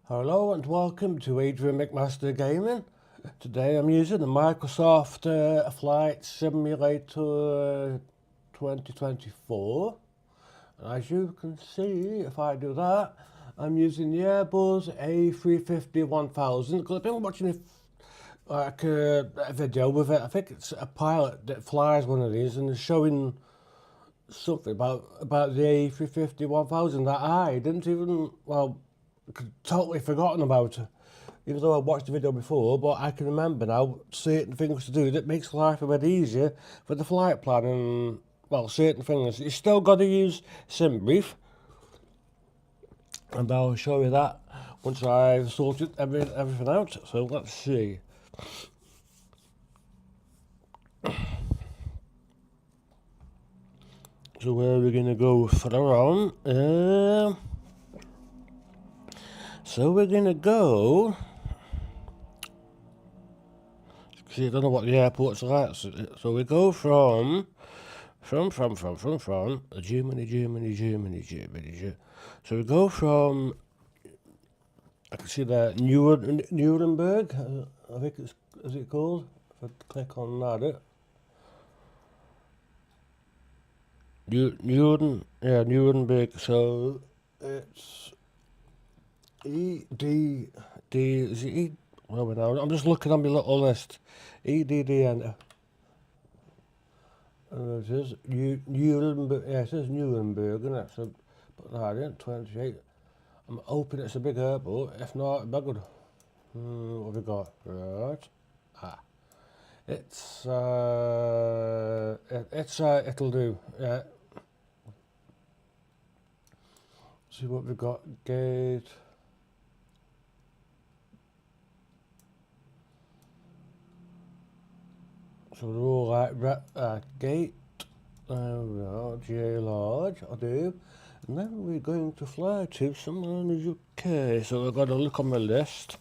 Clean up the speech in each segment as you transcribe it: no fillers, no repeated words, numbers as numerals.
Hello and welcome to 𝙀𝙀𝙋 Gaming. Today I'm using the Microsoft Flight Simulator 2024. And as you can see, if I do that, I'm using the Airbus A350-1000 because I've been watching a video with it. I think it's a pilot that flies one of these and is showing something about the A350-1000 that I didn't even, totally forgotten about it, even though I watched the video before, but I can remember now certain things to do that makes life a bit easier for the flight plan and, well, certain things. You still got to use Simbrief, and I'll show you that once I've sorted everything out. So let's see. So where are we going to go further on? So we're going to go... See, I don't know what the airport's like. So we go from Germany. So we go from, I can see that Nuremberg, I think it's, is it called? If I click on that, Nuremberg, so it's EDD, is it E? Well, now I'm just looking on my little list. EDDN. It is Nuremberg. Yeah, it says Nuremberg, and that's a. Put that in 28. I'm hoping it's a big airport. If not, it'd be good. What have we got? Right. It'll do. Yeah. See what we've got. Gate. So they're all like gate, 𝙀𝘿𝙿𝙉 𝙉𝙪, and then we're going to fly to somewhere in the UK. So I've got to look on my list.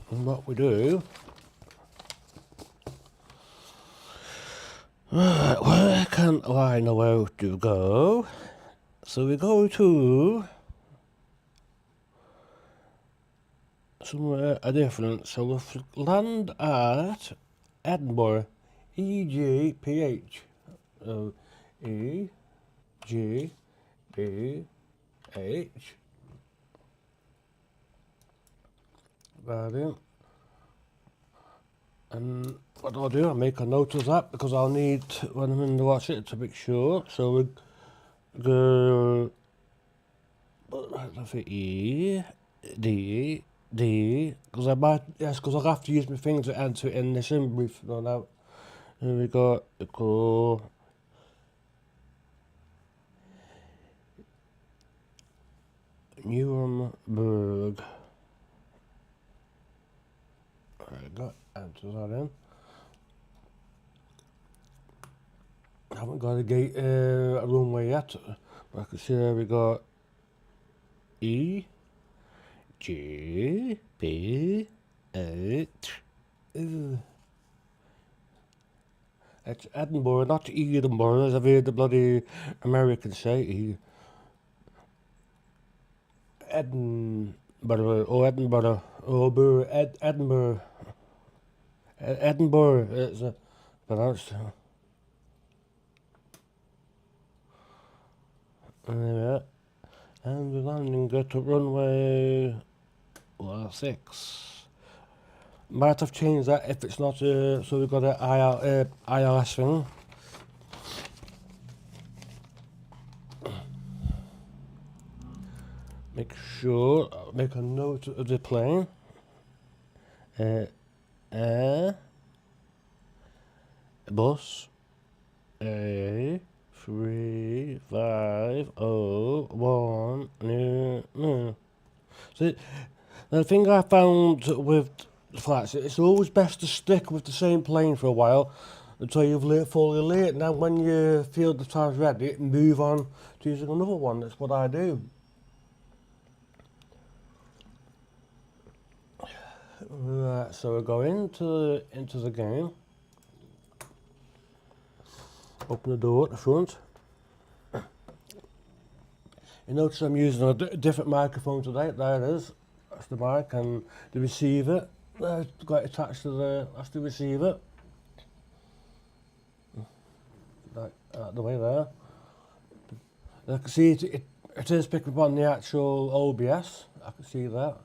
And what we do, right, where can I know how to go? So we go to somewhere different. So we'll land at Edinburgh, EGPH. So EGPH. Right. And what I'll do, I'll make a note of that because I'll need, when I'm in the watch it, to make sure. So we go, E, D, because I might, yes, because I'll have to use my fingers to enter it in the Simbrief. No, now, here we go, Nuremberg. There we go, enter that in. I haven't got a gate, a runway yet, but I can see there we got E, G, B, H. It's Edinburgh, not Edinburgh, as I've heard the bloody Americans say. Edinburgh, Edinburgh, it's pronounced. Yeah. And we're landing at runway 6. Might have changed that if it's not, so we've got an ILS thing. Make sure, make a note of the plane. Bus A350-1000. See, the thing I found with the flights, it's always best to stick with the same plane for a while until you've fully late. Now when you feel the time's ready, move on to using another one. That's what I do. Right, so we go into the game. Open the door at the front. You notice I'm using a different microphone today. There it is. That's the mic, and the receiver. There's got attached to that's the receiver. Right, out the way there. I can see it is picking up on the actual OBS. I can see that.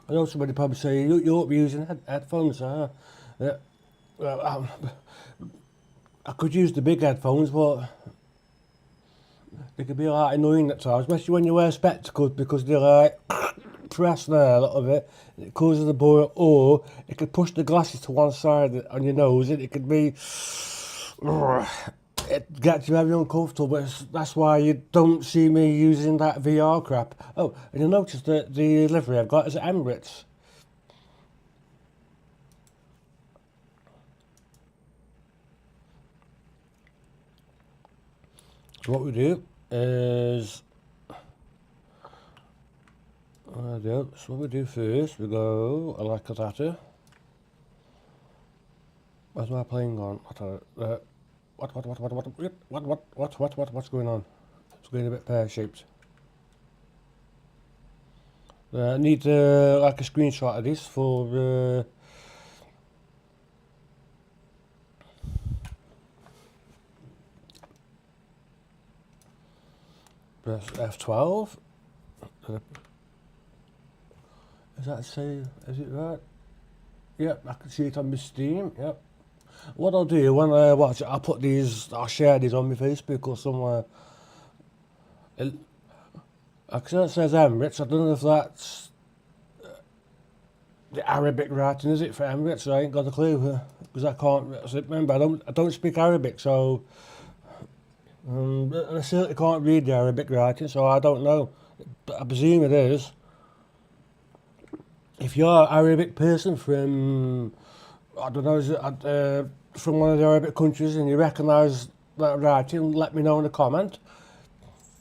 I know somebody probably say you won't be using headphones, huh? Yeah. Well, I could use the big headphones, but they could be like annoying at times, especially when you wear spectacles, because they're like pressed there a little bit. It causes the boil, or it could push the glasses to one side on your nose, and it could be. It gets you very uncomfortable, but that's why you don't see me using that VR crap. Oh, and you'll notice that the livery I've got is Emirates. So what we do is, so what we do first, we go like that. Where's my plane gone? What's going on? It's going a bit pear-shaped. I need like a screenshot of this for press F12. Is that say? Is it right? Yep, I can see it on my Steam. Yep. What I'll do when I watch it, I'll put these. I'll share these on my Facebook or somewhere. Actually, it says Emirates. I don't know if that's the Arabic writing, is it, for Emirates? I ain't got a clue because I can't. Remember, I don't speak Arabic, so I certainly can't read the Arabic writing, so I don't know. But I presume it is. If you're an Arabic person from, I don't know, from one of the Arabic countries and you recognise that writing, let me know in a comment.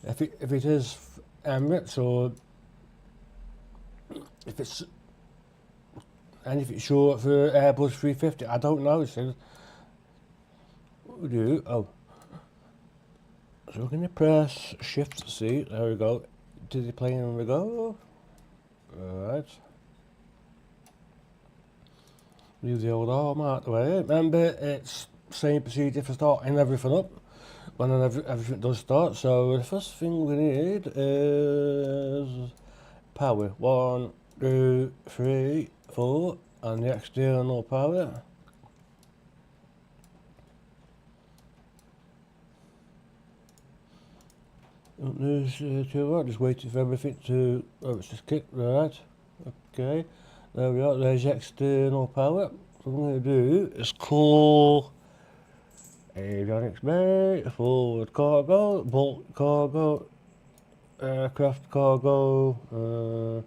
If it is Emirates, or if it's short for Airbus 350, I don't know. So what we do? Oh, so we're going to press Shift C. There we go. To the plane, and we go. All right. Leave the old arm out the way. Remember, it's same procedure for starting everything up when everything does start. So the first thing we need is power. 1, 2, 3, 4, and the external power. There's too hard. Just waiting for everything to. Oh, it's just kicked right. Okay. There we are, there's external power. So what I'm going to do is call avionics bay, forward cargo, bulk cargo, aircraft cargo,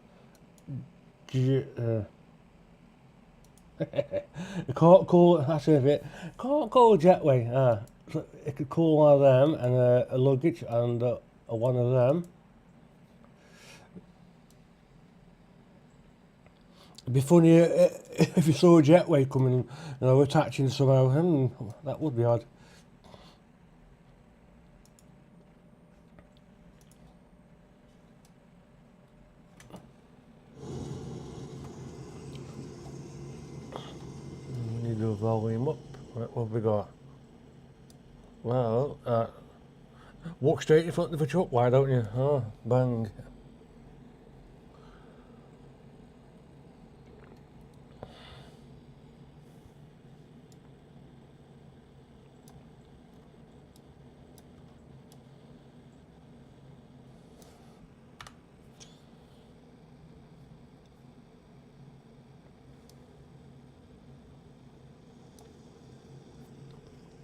I can't call, that's it, can't call jetway, so it could call one of them and a luggage and one of them. It'd be funny if you saw a jetway coming, attaching somehow. That would be odd. Need the volume up. What have we got? Well, walk straight in front of the truck. Why don't you? Oh, bang.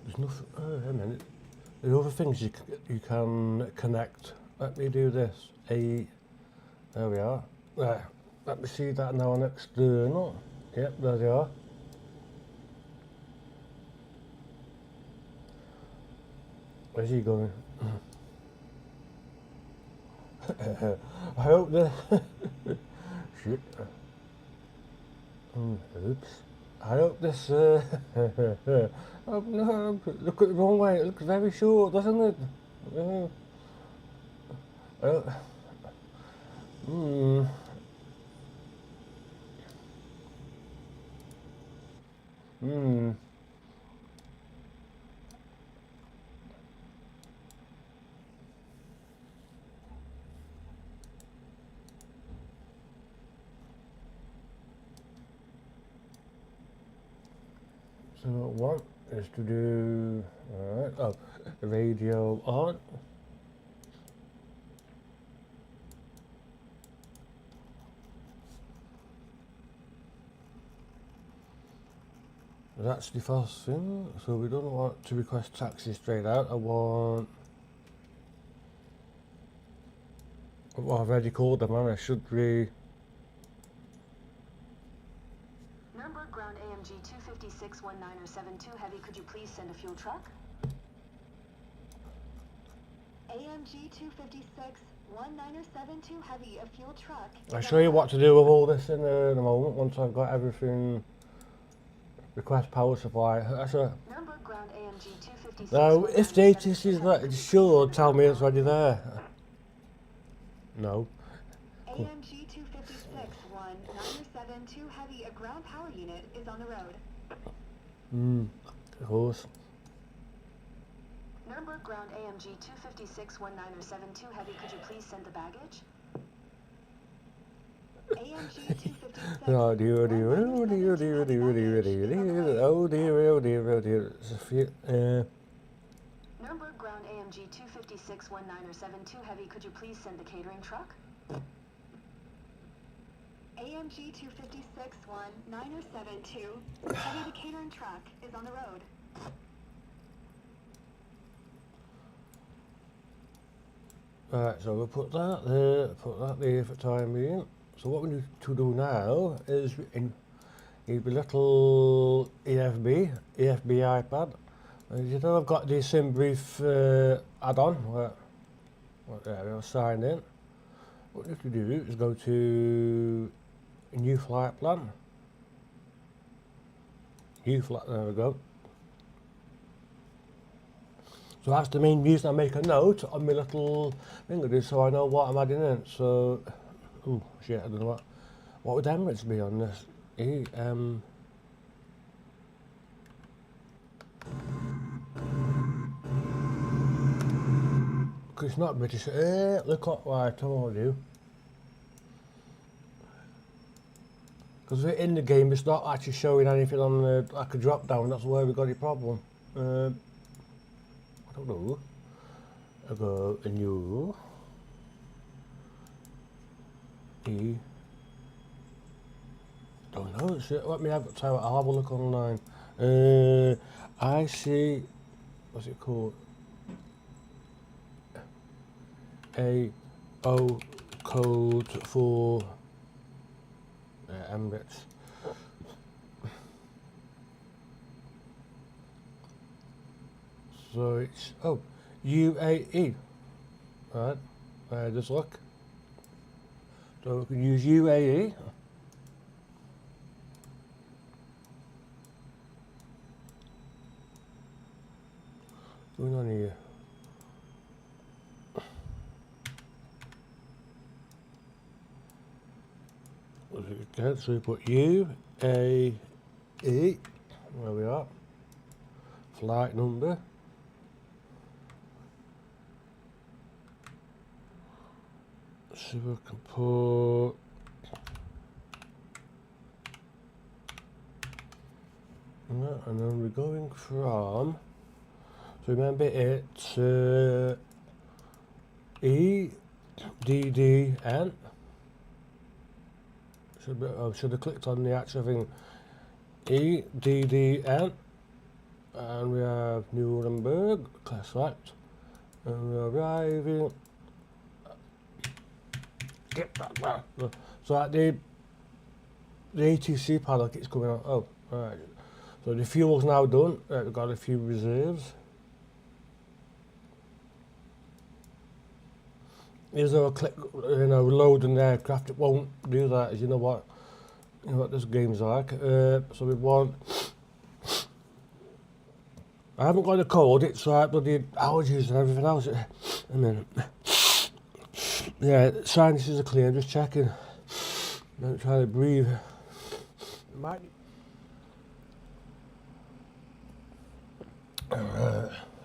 There's nothing. A minute. There are other things you can connect. Let me do this. There we are. There. Let me see that now on external. Yep, there they are. Where's he going? I hope the shit. Oops. I hope this, oh no, look at the runway, it looks very short, doesn't it? Uh, hmm. Hmm. So what is to do, alright, oh, radio on. That's the first thing, so we don't want to request taxi straight out, I want, I've already called them and I should be, Nuremberg ground AMG 256-1072 heavy, could you please send a fuel truck? AMG 256-1072 heavy, a fuel truck. I'll show you what to do with all this in a moment, once I've got everything, request power supply, that's a, Nuremberg ground AMG 256. now if the ATC is not, it should tell me it's already there. No. AMG 256-1072 heavy, a ground power unit is on the road. Of course. Nuremberg ground AMG 256-1072 heavy, could you please send the baggage? AMG 256. Oh dear, oh dear, oh dear, oh dear, oh dear, oh dear, oh dear, oh dear, oh dear, oh dear, it's a few, Nuremberg ground AMG 256-1072 heavy, could you please send the catering truck? AMG 256-1072 heavy, the catering truck is on the road. right, so we'll put that there for the time being. So what we need to do now is need a little EFB iPad. And you know I've got the Simbrief add-on, there we are, signed in. What you have to do is go to new flight plan. There we go. So that's the main reason I make a note on my little thing of this, so I know what I'm adding in. So, oh shit, I don't know what would Emirates be on this? Because it's not British. Look what I told you. Because in the game, it's not actually showing anything on the, like a drop down. That's where we got a problem. I don't know. I go a new E. Don't know. Let me have I'll have a look online. I see. What's it called? AO code for Emirates. So it's UAE. Right, just look. So we can use UAE. What's going on here? Okay, so we put UAE, where we are, flight number, so we can put and then we're going from, so remember it's EDDN. Should have clicked on the actual thing. EDDN, and we have Nuremberg, select, and we're arriving. So at the ATC paddock, it's coming on. Oh, right. So the fuel's now done. We've got a few reserves. Is there a click, load an aircraft? It won't do that, as you know what? You know what this game's like. So we want. I haven't got the code, it's like bloody allergies and everything else. A minute. Yeah, sinuses are clear, I'm just checking. Don't try to breathe. Might. So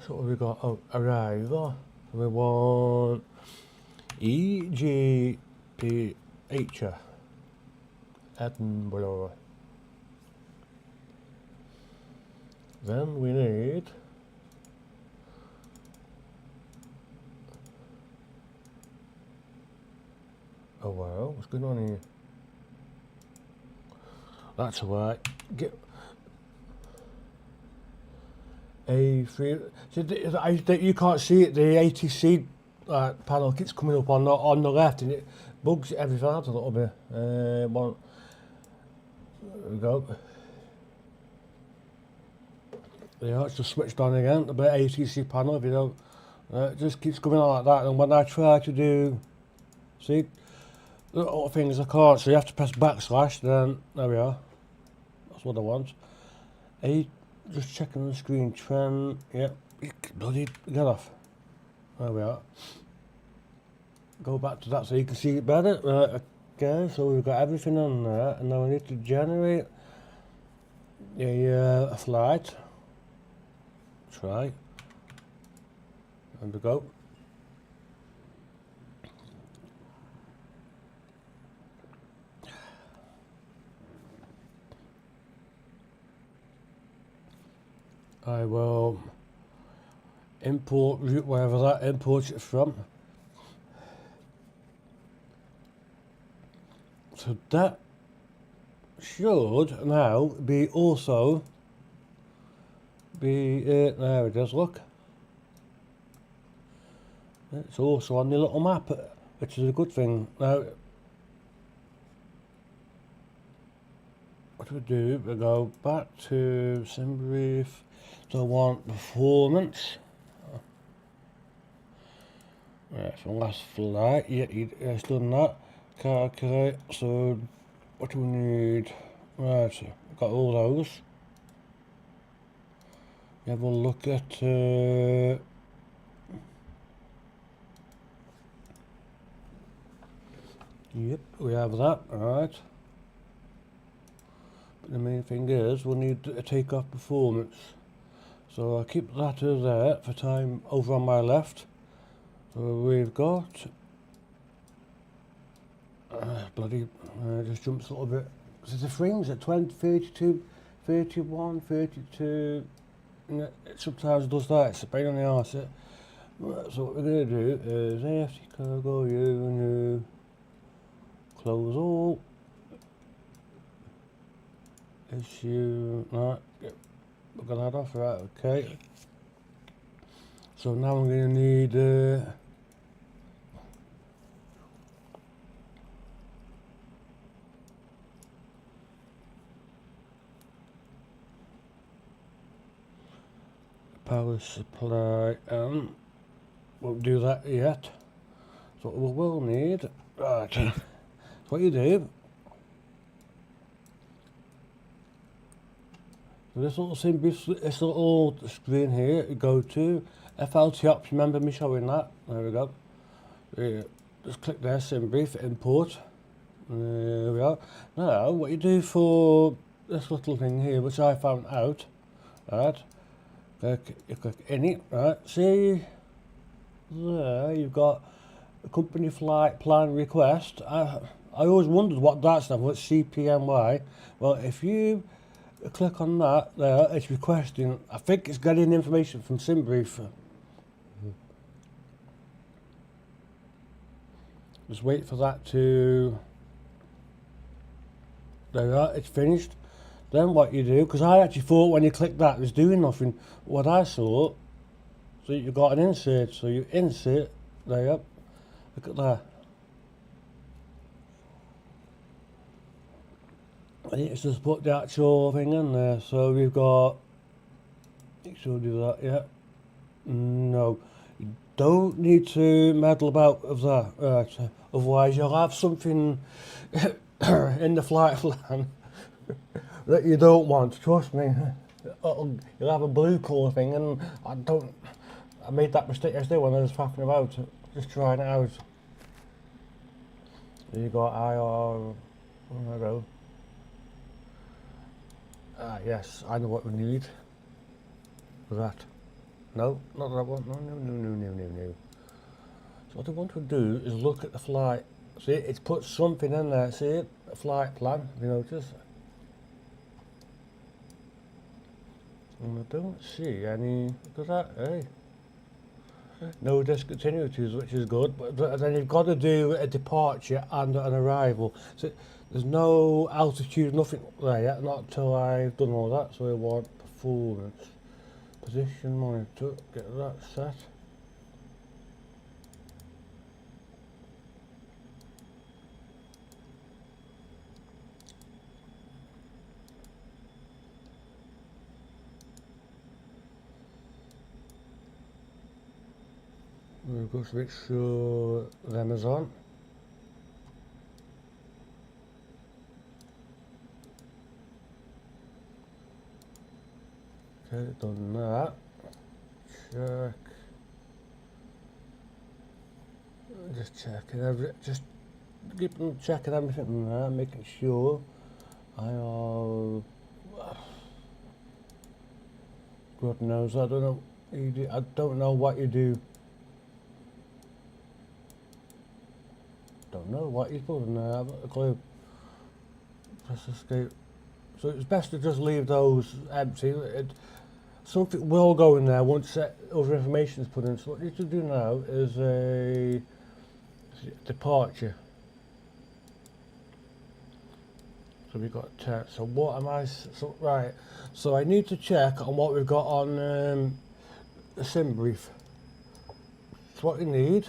what have we got? Oh, arrival. We want 𝙀𝙬𝙉 Edinburgh. Then we need oh wow, what's going on here? That's alright. Get A3. So you can't see it. The ATC panel keeps coming up on the left, and it bugs everything out a little bit. One. There we go. Yeah, it's just switched on again. The ATC panel, if you don't, it just keeps coming on like that. And when I try to do, see, little things I can't. So you have to press backslash. Then there we are. That's what I want. Just checking the screen. Trend. Yep. Bloody get off. There we are. Go back to that so you can see it better. Okay. So we've got everything on there, and now we need to generate a flight. Try. And we go. I will import route wherever that imports it from. So that should now be also there it is, look. It's also on the little map, which is a good thing. Now, what do we do? We go back to Simbrief. So I want performance. Right, so last flight. Yeah, it's done that. Calculate. So what do we need? Right, so we've got all those. Have a look at yep, we have that, alright. But the main thing is we'll need a takeoff performance. So I'll keep that there for time over on my left. So we've got bloody just jumps a little bit. So the frames at 20, 32, 31, 32. Sometimes it does that, it's a pain on the arse. So what we're going to do is AFC cargo new close all issue. Right, yep, we're going to add off, right, okay. So now I'm going to need power supply, and won't do that yet. So what we will need, right, so what you do, so this little this little screen here, you go to FLT ops, remember me showing that, there we go. Just click there, Simbrief, import, there we are. Now what you do for this little thing here, which I found out, right, you click any, right, see there you've got a company flight plan request. I always wondered what that stands for, it's CPMY. Well, if you click on that there, it's requesting, I think it's getting information from Simbrief. Just wait for that to, there you are, it's finished. Then what you do, because I actually thought when you click that it was doing nothing. What I saw, so you got an insert, so you insert, there, yep, look at that. And it's just put the actual thing in there, so we've got, make sure do that, yeah. No, you don't need to meddle about with that, right, otherwise you'll have something in the flight plan that you don't want. Trust me, you'll have a blue colour thing, and I made that mistake yesterday when I was faffing about, just trying it out. You got IR, I go. Yes, I know what we need for that. No, not that one. No. So what I want to do is look at the flight. See, it's put something in there. See it? A flight plan. Have you noticed? And I don't see any. Look at that. Hey. No discontinuities, which is good. But then you've got to do a departure and an arrival. So there's no altitude, nothing there yet. Not until I've done all that. So I want performance, position monitor. Get that set. We've got to make sure them is on. Okay, done that. Check. Just checking just keep on checking everything in there, making sure I have. God knows, I don't know. I don't know what you do. Don't know what you put in there. I've got a clue. Press escape. So it's best to just leave those empty. Something will go in there once other information is put in. So what you need to do now is a departure. So we've got 10. So what am I? So right. So I need to check on what we've got on the Simbrief. So what you need.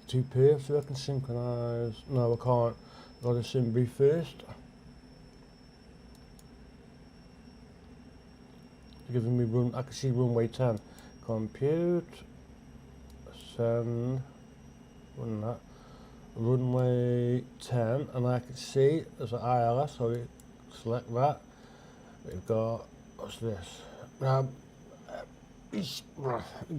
2 pairs so I can synchronise. No, I can't. Got a Simbrief first. Giving me run. I can see runway 10. Compute. Send. Run that. Runway 10, and I can see there's an ILS. So we select that. We've got what's this?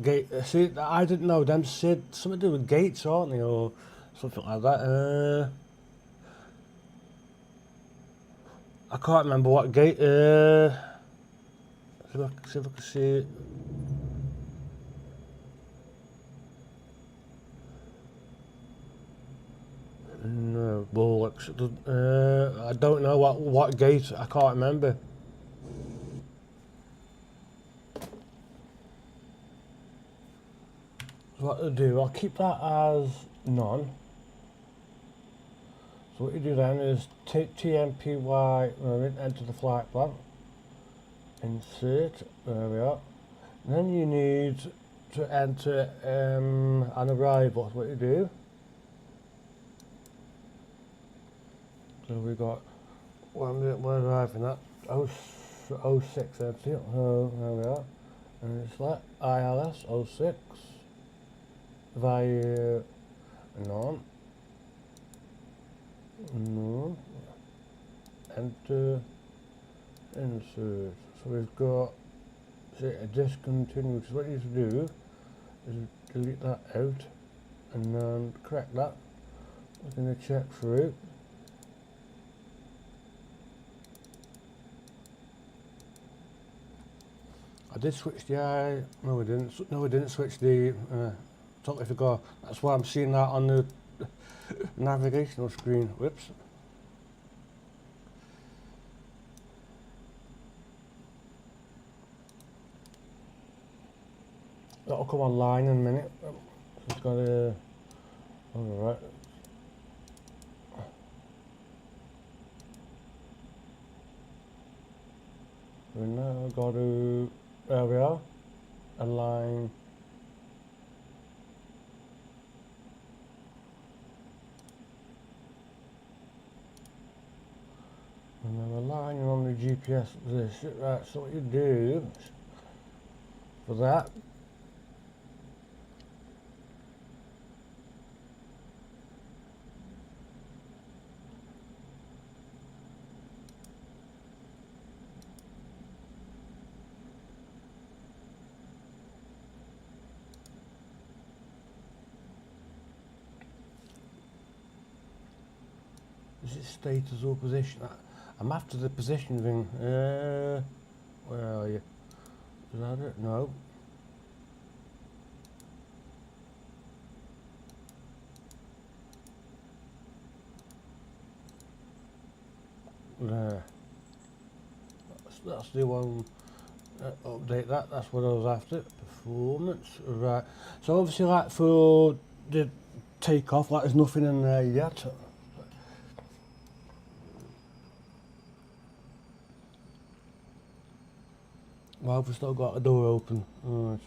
Gate. See, I didn't know them said something to do with gates, aren't they, or something like that. I can't remember what gate. See if I can see it. No, bullocks. I don't know what gate. I can't remember. So what to do? I'll keep that as none. So what you do then is TMPY, enter the flight plan, insert, there we are. And then you need to enter an arrival. That's what you do. So we got, we're arriving at 06 empty. Oh, there we are. And it's like ILS 06, value none. No. Enter, insert. So we've got a discontinued. So what you need to do is delete that out and then correct that. We're going to check through. I did switch the eye. No, we didn't. No, we didn't switch the. Totally forgot. That's why I'm seeing that on the navigational screen. Whoops. That'll come online in a minute. It's got a. Alright. We now got to. There we are. Align. And then aligning on the GPS this. Right, so what you do for that, Is it status or position? I'm after the position thing. Where are you? Is that it? No. There. That's the one. Update that. That's what I was after. Performance. Right. So obviously, like for the takeoff, like there's nothing in there yet. Well, we've still got a door open. Right.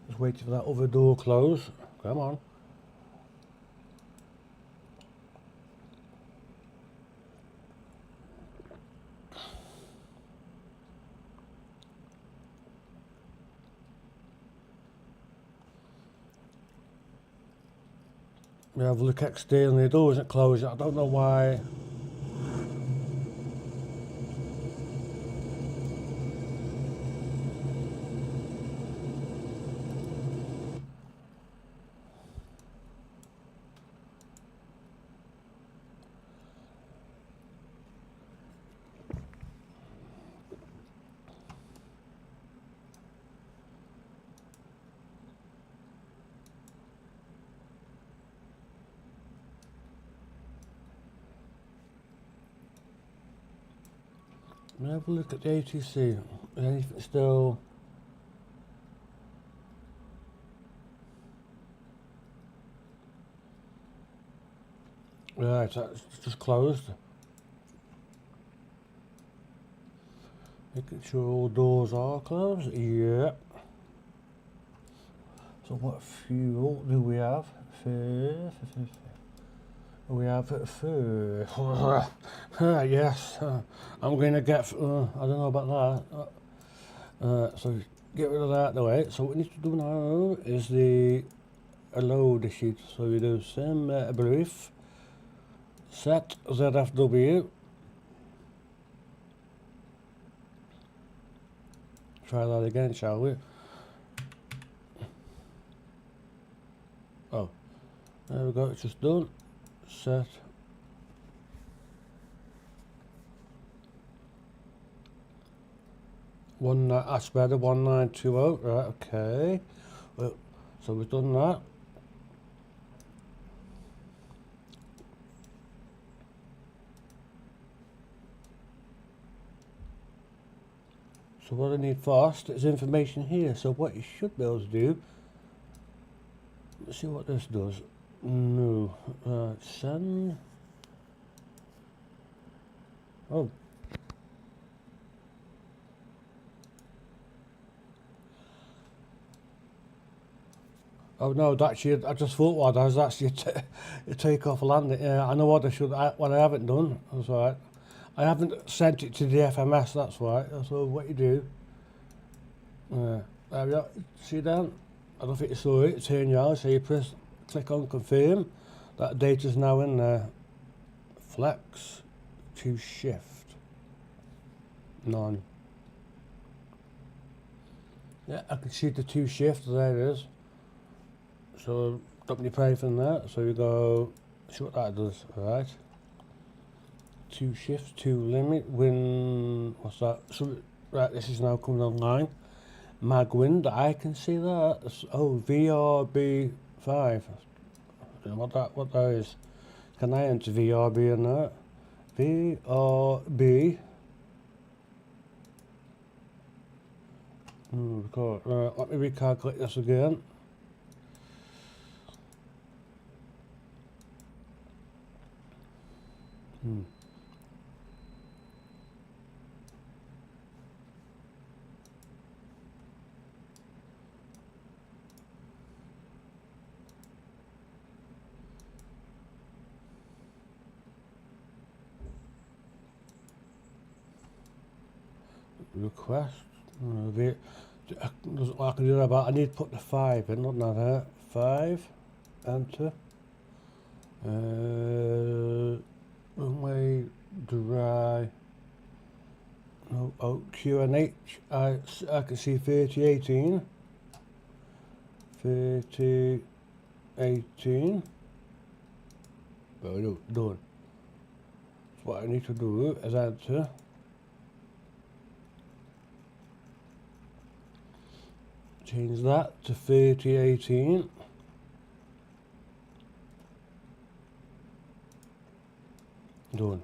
Just waiting for that other door close. Come on. We have a look externally, the door isn't closed. I don't know why. Let me have a look at the ATC. Is anything still? Right, that's just closed. Making sure all doors are closed. Yep. So what fuel do we have? We have yes. I'm going to get. I don't know about that. So get rid of that the way. So what we need to do now is the load sheet. So we do Simbrief set ZFW. Try that again, shall we? Oh, there we go. It's just done. Set. That's better. 1920. Right. Okay. Well, so we've done that. So what I need first is information here. So what you should be able to do. Let's see what this does. No. Send. Oh. Oh no, actually, I just thought what I was actually a takeoff landing. Yeah, I know what I should. What I haven't done. That's right. I haven't sent it to the FMS. That's right. So what you do. There we are. See down. I don't think you saw it. Turn your eyes. So you click on confirm. That data's now in there. Flex to shift. None. Yeah, I can see the to shift. There it is. So don't you pay from that. So you go. See what that does. Right. To shift to limit. What's that? So right. This is now coming online. Mag wind. I can see that. Oh, VRB5. I don't know what that is. Can I enter VRB in that? VRB. Record. Let me recalculate this again. Request. Doesn't like I can do that, but I need to put the 5 in, not that. 5. Enter. Runway dry. No, oh, Q and H. I can see 3018. 3018. Well, done. So what I need to do is enter. Change that to 3018. Done.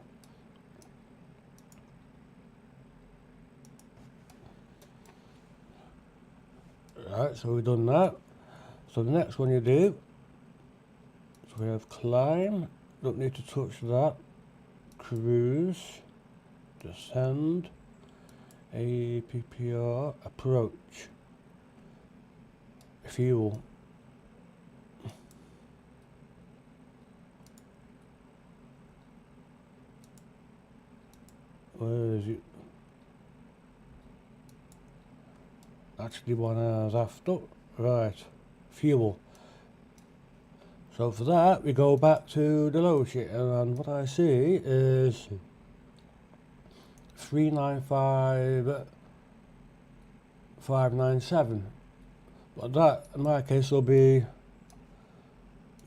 Right, so we've done that. So the next one you do, so we have climb, don't need to touch that. Cruise, descend, APPR, approach, fuel. Where is it? Actually one hours after. Right, fuel. So for that we go back to the low sheet, and what I see is 395,597. But that in my case will be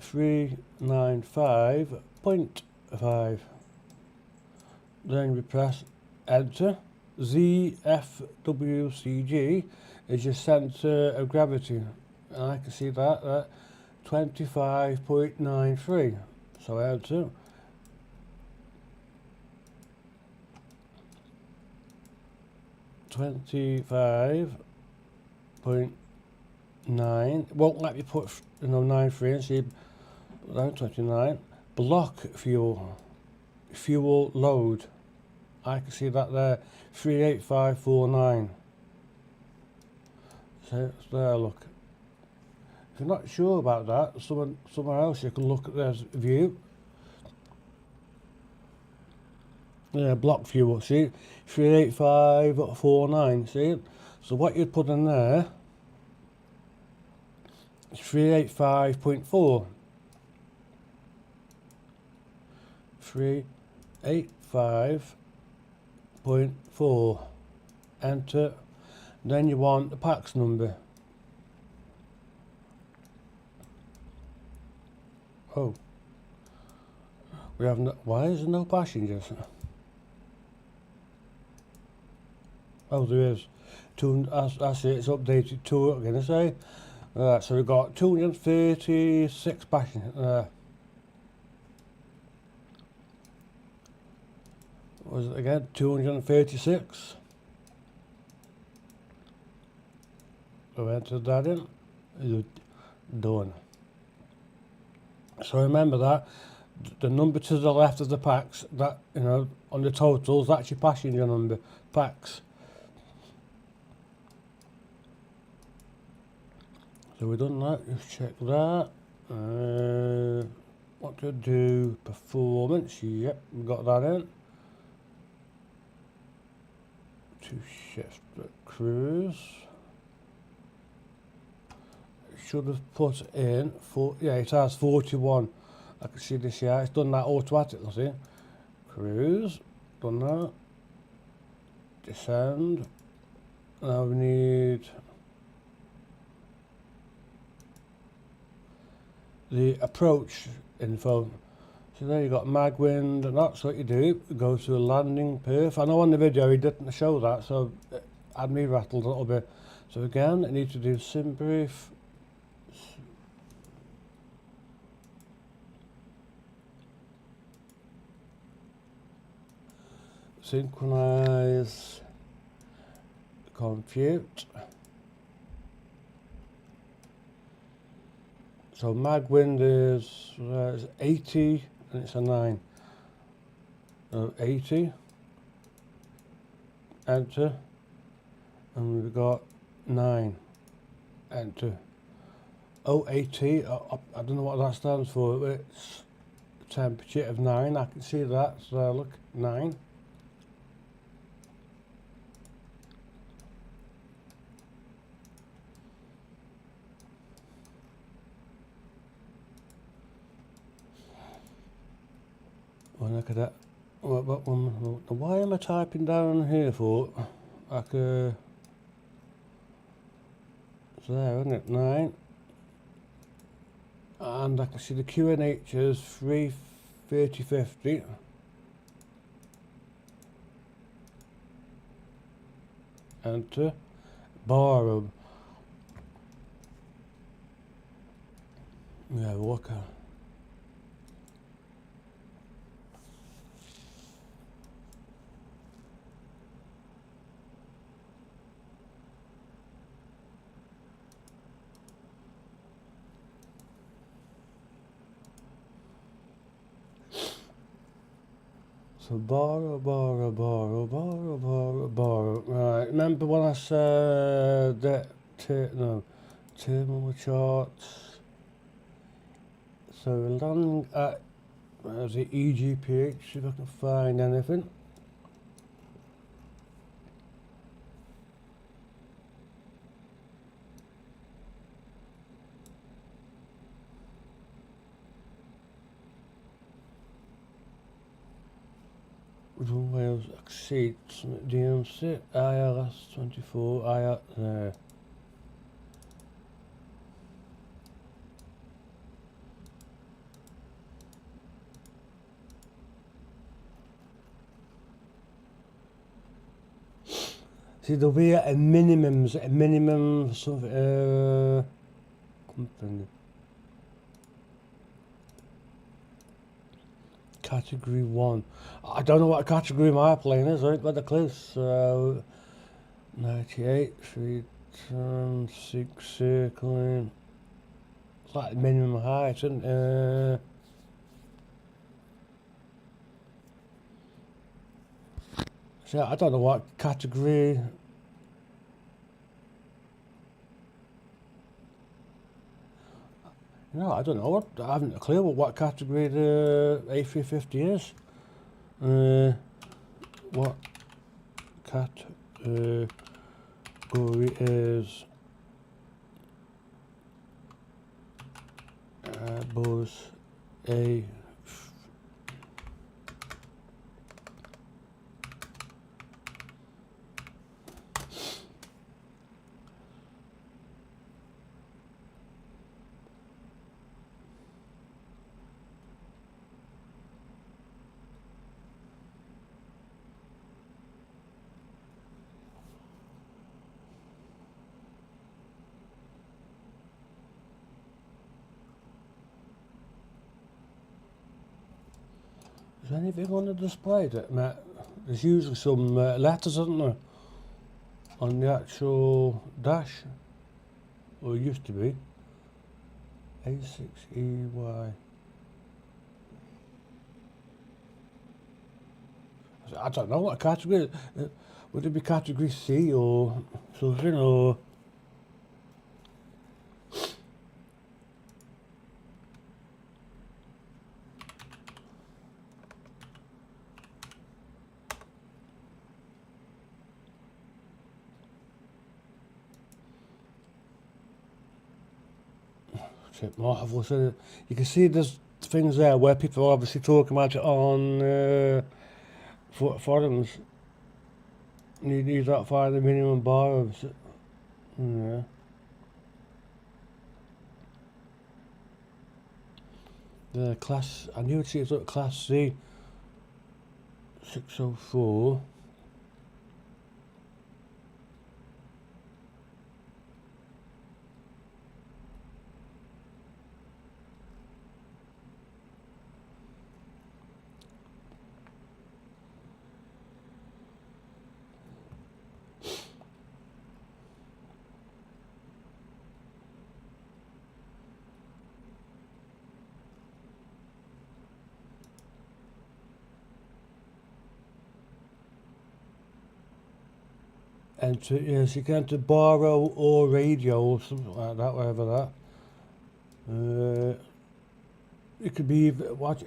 395.5. Then we press enter. ZFWCG is your centre of gravity, and I can see that at 25.93. So enter. .9. Won't let me put 93 and see 29. Block fuel. Fuel load. I can see that there. 38549. So it's there, look. If you're not sure about that, somewhere else you can look at this view. Yeah, block fuel, see? 38549, see? So what you'd put in there is 385.4. 385.4. Enter. Then you want the pax number. Oh. We have no, why is there no passengers? Oh, there is. I see it's updated to it, I'm going to say. So we've got 236 passengers there. What was it again? 236. So entered that in. Done. So remember that the number to the left of the pax, that, you know, on the totals, that's your passenger number, pax. So we've done that. Just check that. What to do? Performance. Yep, we got that in. To shift the cruise. Should have put in yeah, it has 41. I can see this here. It's done that automatically. See, cruise, done that. Descend. Now we need the approach info. So there you got mag wind, and that's what you do. Go to landing perf. I know on the video he didn't show that, so it had me rattled a little bit. So again, I need to do Simbrief. Synchronize, compute. So mag wind is 80 and it's a 9. 80. Enter. And we've got 9. Enter. 𝙀𝘿𝑇. I don't know what that stands for. It's temperature of 9. I can see that. So look, 9. Oh, look at that. Why am I typing down here for? Like it's there, isn't it? 9. And I can see the QNH is 33050. Enter. Borrow. Yeah, look. So borrow. Right, remember when I said that terminal charts? So landing at the EGPH, see if I can find anything. Runway exceeds DMC, IRS 24, IR there. See, there'll be a minimum something, company. Category 1. I don't know what category my plane is, I ain't got a clue. So, 98, 3 turn, 6 circling. It's like minimum height, isn't it? So, I don't know what category. No, I don't know. I haven't a clue what category the A350 is. What category is Airbus A? Is there anything on the display that there's usually some letters, isn't there, on the actual dash, or it used to be. A6EY. I don't know what category. Would it be category C or something, or? Marvelous. You can see there's things there where people are obviously talking about it on forums. You need that for the minimum bar of. Yeah. The class. I knew it's up class C. 604. And to, yes, you can enter borrow or radio or something like that, whatever that. It could be what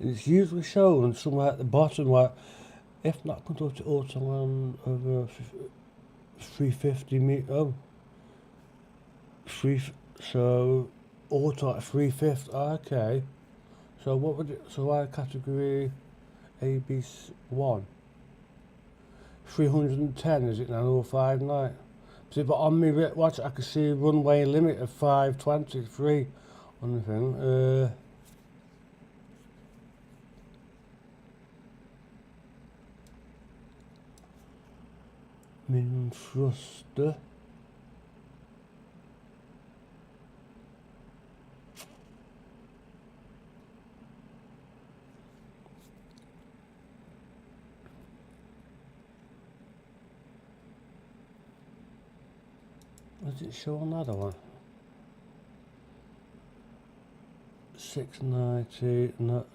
It's usually shown somewhere at the bottom, like if not conducted auto land over 350 meter. Oh, so auto at 350. Okay. So what would it? So our category AB1 310 is it now, or 59? See, but on me watch I can see runway limit of 523 on the thing. Minimum thruster. Does it show another one? 690, no.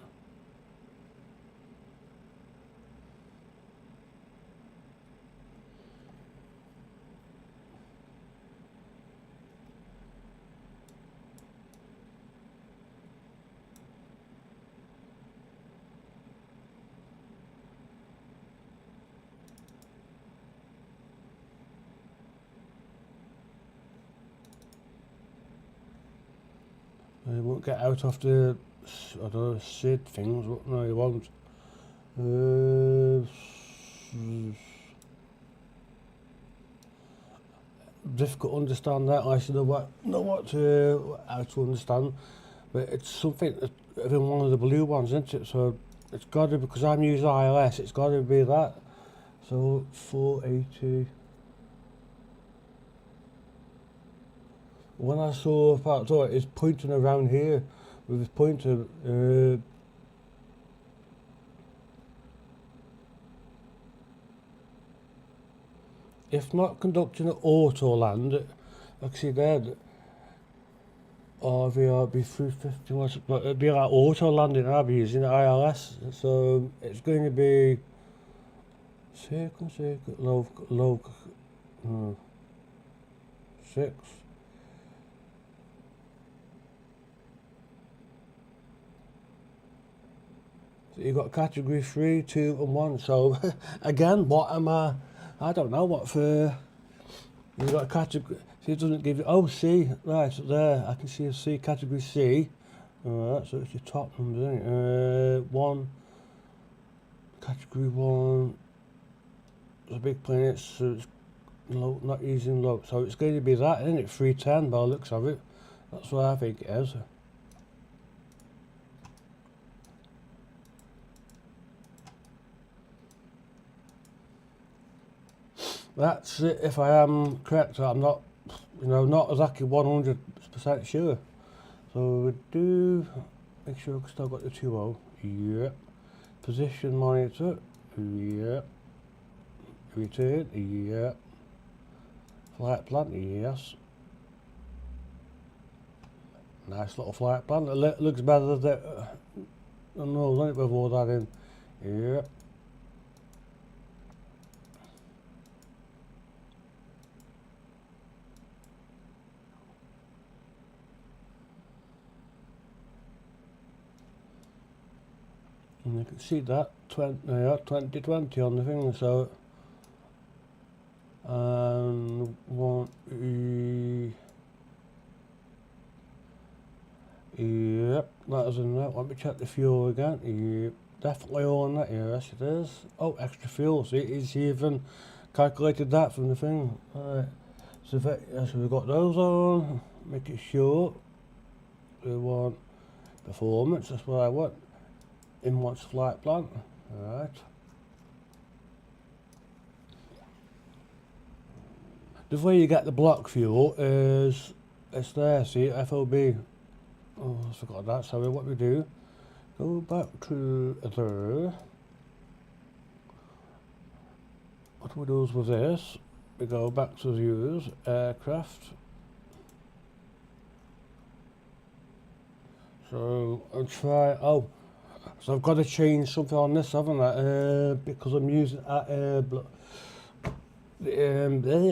He won't get out of the, I don't know, SID things, no he won't. Difficult to understand that, I should know how to understand, but it's something that's in one of the blue ones, isn't it? So it's got to, because I'm using ILS, it's got to be that. So 480. When I saw part of it, it's pointing around here with his pointer. If not conducting an auto land, like I see there, RVRB 350 was, but it'd be like auto landing. I'll be using ILS, so it's going to be low 6. So you've got category 3, 2 and 1. So again, what am I don't know what for. You've got a category, see it doesn't give you, oh C, right, so there, I can see a C, category C. Alright, so it's your top numbers, isn't it? 1, category 1, it's a big plane, so it's low, not using low, so it's going to be that, isn't it? 310 by the looks of it. That's what I think it is. That's it, if I am correct. I'm not, not exactly 100% sure. So we do make sure I've still got the 2.0. Yep. Position monitor. Yep. Return. Yep. Flight plan. Yes. Nice little flight plan. It looks better than no, doesn't it, with all that in. Yep. And you can see that 2020 on the thing, so yep, that is in that. Let me check the fuel again. Yep, definitely on that. Yes, it is. Oh, extra fuel. See, it's even calculated that from the thing. Alright, so so we've got those on. Make it short. We want performance. That's what I want. In what's flight plan. Alright. The way you get the block fuel is it's there, see, FOB. Oh, I forgot that. Sorry, what we do, go back to there. What we do is with this, we go back to views, aircraft. So I'll try, oh, so I've got to change something on this, haven't I? Because I'm using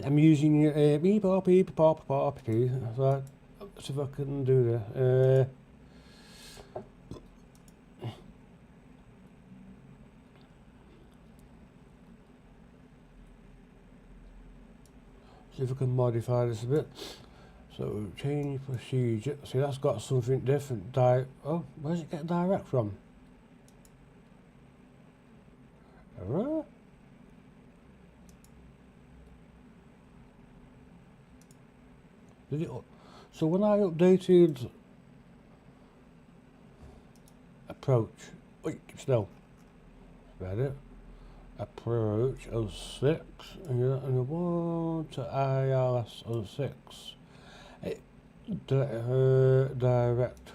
I'm using beep pop beep pop pop. So see if I can do that. See if we can modify this a bit. So change procedure. See, that's got something different. Oh, where's it get direct from? Did it? So when I updated approach, wait, still, ready? Approach 06, and you want to IRS 06. Direct.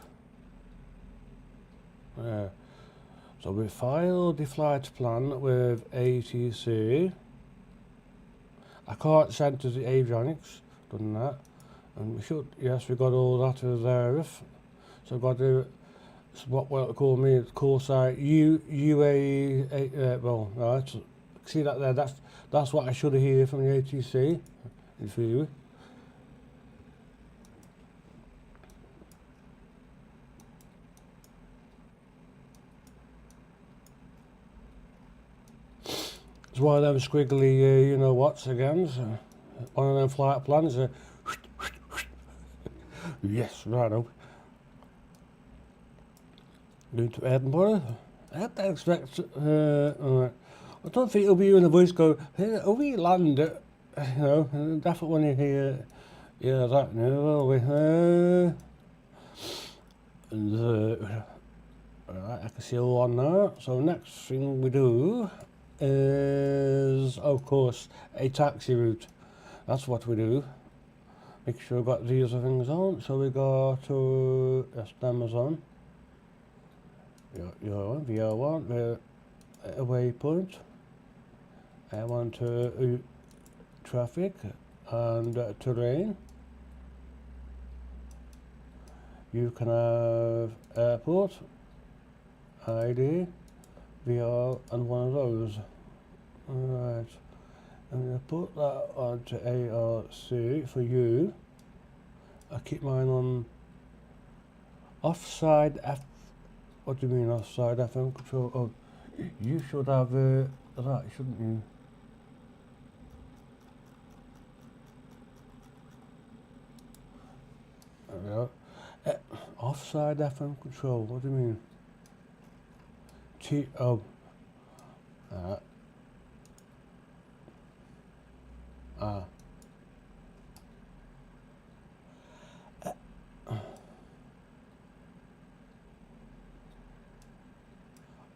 So we filed the flight plan with ATC. I can't send to the avionics, done that. And we should, yes, we got all that with there. So I've got to, what will call me, call site UA, well, right, see that there, that's what I should have heard from the ATC, in theory. It's one of them squiggly, you know what's again, so one of them flight plans. Yes, right up. Going to Edinburgh. I had to expect, I don't think it'll be you in the voice go, hey, are we landed? You know, and definitely when you hear, yeah, that now, will we? Right, I can see all on there. So next thing we do is, of course, a taxi route. That's what we do. Make sure we've got these things on. So we go to Amazon. Your VR1, a waypoint. I want to traffic and terrain. You can have airport, ID, VR, and one of those. Alright, I'm going to put that onto ARC for you. I keep mine on offside F. What do you mean offside FM control? Oh, you should have that, shouldn't you? There we go. Offside FM control, what do you mean?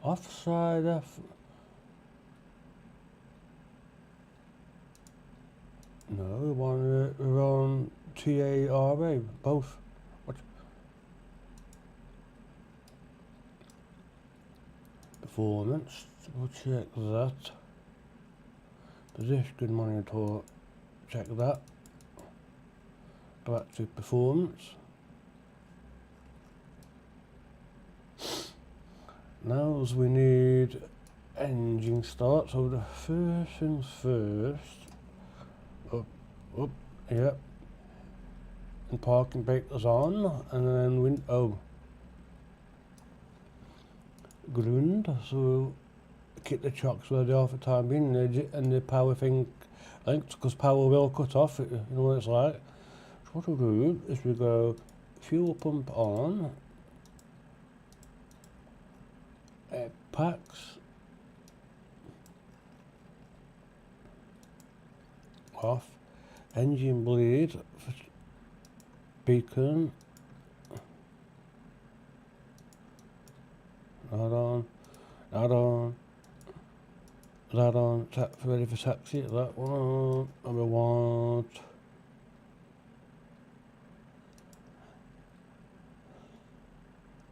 Offside F. No, we're on TARA, both. What? Performance, we'll check that. Position monitor, check that. Go back to performance. Now as we need engine start, so the first things first, up, yep, and parking brake is on, and then ground, so keep the chocks where they are for the time being, and the power thing linked, because power will cut off, you know what it's like. So what we'll do is we go fuel pump on, packs off, engine bleed, beacon, that on, ready for taxi, that one, and we want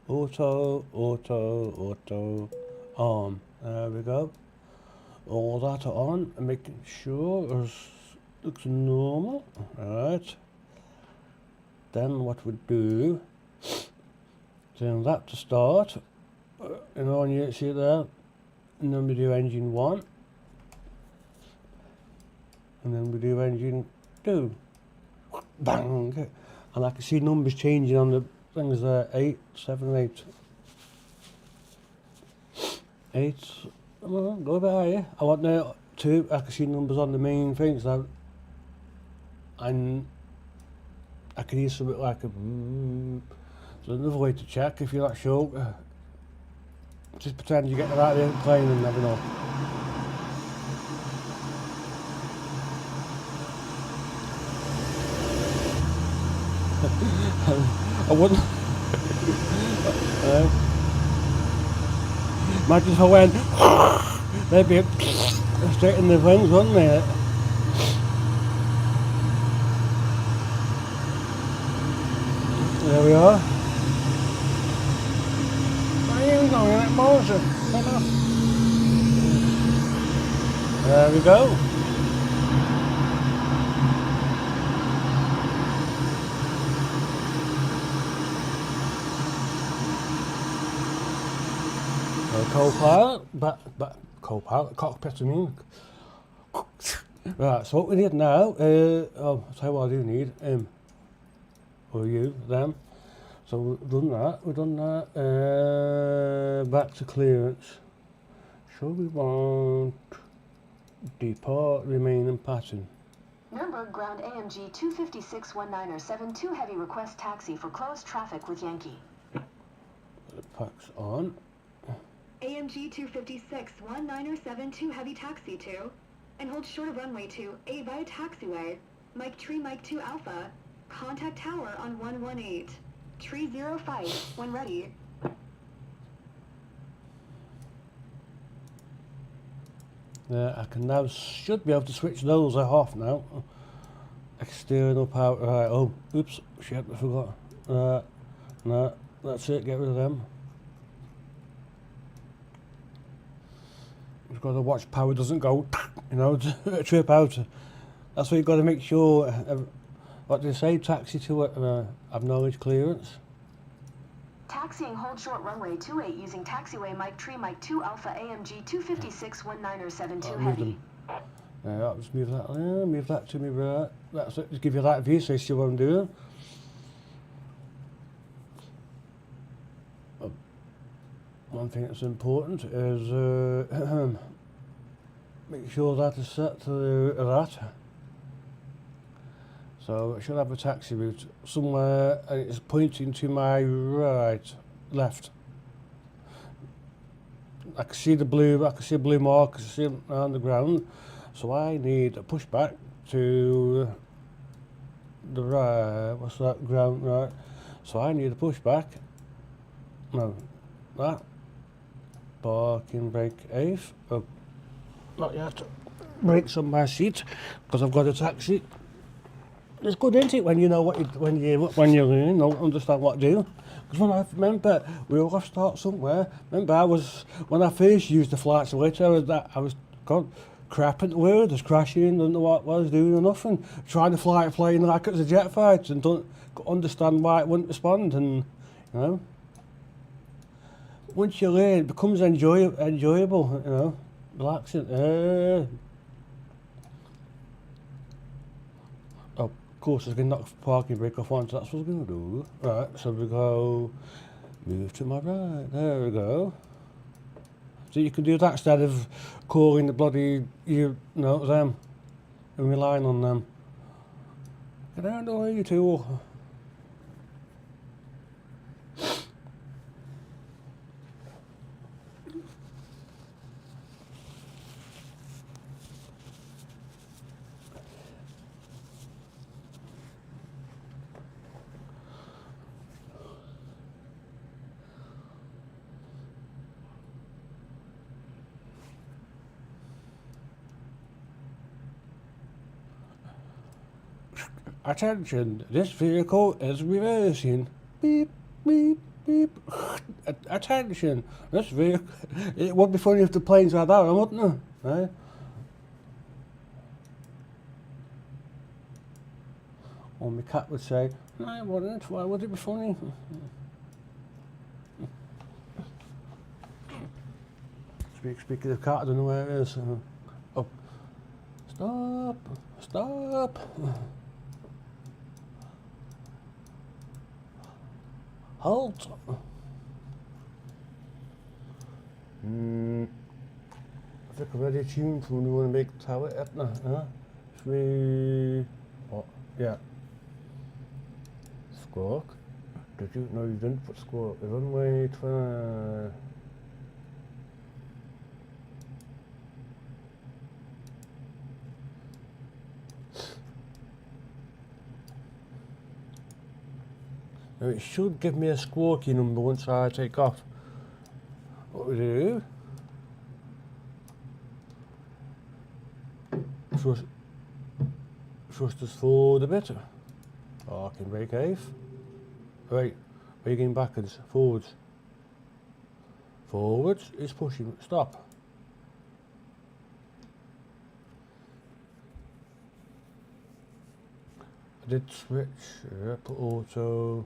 auto, on. There we go. All that on, and making sure it looks normal. Alright. Then what we do, turn that to start. You know, and you see it there. And then we do engine 1. And then we do engine 2. Bang! And I can see numbers changing on the things there. 8, 7, 8. 8. Go a bit higher. I want now 2. I can see numbers on the main things. and I can hear something like a so another way to check if you're not sure, just pretend you get the right airplane and never know. I wouldn't imagine if I went they'd be straight in the wings, wouldn't they? There we are. Where are you going, that motor? There we go. Co-pilot, co-pilot, cockpit I mean. Right, so what we need now, I'll tell you what I do need, or you, them. So we've done that, back to clearance. So we want depart remaining pattern. Nuremberg ground AMG 256-1072 heavy request taxi for closed traffic with Yankee. The pack's on. AMG 256-1072 heavy taxi to, and hold short of runway to 𝙀𝘿𝑿𝘿𝙉 taxiway, Mike 3 Mike 2 Alpha, contact tower on 118, 305 when ready. I can now, should be able to switch those off now. External power, right, oh, oops, shit, I forgot. No, that's it, get rid of them. You've got to watch power doesn't go, you know, trip out. That's what you've got to make sure. What do they say? Taxi to acknowledge clearance. Taxiing hold short runway 28 using taxiway Mike 3 Mike 2 Alpha AMG 256-1072 heavy. I'll just move that to me right. That's it, just give you that view so you see what I'm doing. One thing that's important is make sure that is set to that. So I should have a taxi route somewhere and it's pointing to my left. I can see the blue, I can see a blue mark, I can see it on the ground. So I need a pushback to the right, what's that, ground, right. So I need a pushback, no, that. Parking brake eighth. Oh, not yet. Brakes on my seat because I've got a taxi. It's good, isn't it, when you know what you understand what to do. Because when I remember we all have to start somewhere. Remember, when I first used the flight simulator, I was crap at the word, I was crashing, didn't know what I was doing or nothing. Trying to fly a plane like it was a jet fighter and don't understand why it wouldn't respond, and you know. Once you learn, it becomes enjoyable, you know, relaxing. Oh, of course, I can knock the parking brake off once, that's what we're going to do. Right, so we go, move to my right, there we go. So you can do that instead of calling the bloody, them, and relying on them. Get out of the way, you two. Attention, this vehicle is reversing. Beep, beep, beep. Attention, this vehicle. It would be funny if the planes had that, wouldn't it? Right? Or my cat would say, no, it wouldn't. Why would it be funny? Speaking of cat, I don't know where it is. Oh, stop, stop. Halt! I think I'm ready tuned for when we want to make the tower, isn't I? 3, Yeah. Squawk. Did you? No, you didn't put squawk. The runway 20. Now it should give me a squawky number once I take off. What we do? Thrust us forward a bit. Parking brake F. Right, are you going backwards? Forwards. Forwards is pushing. Stop. I did switch. Put auto.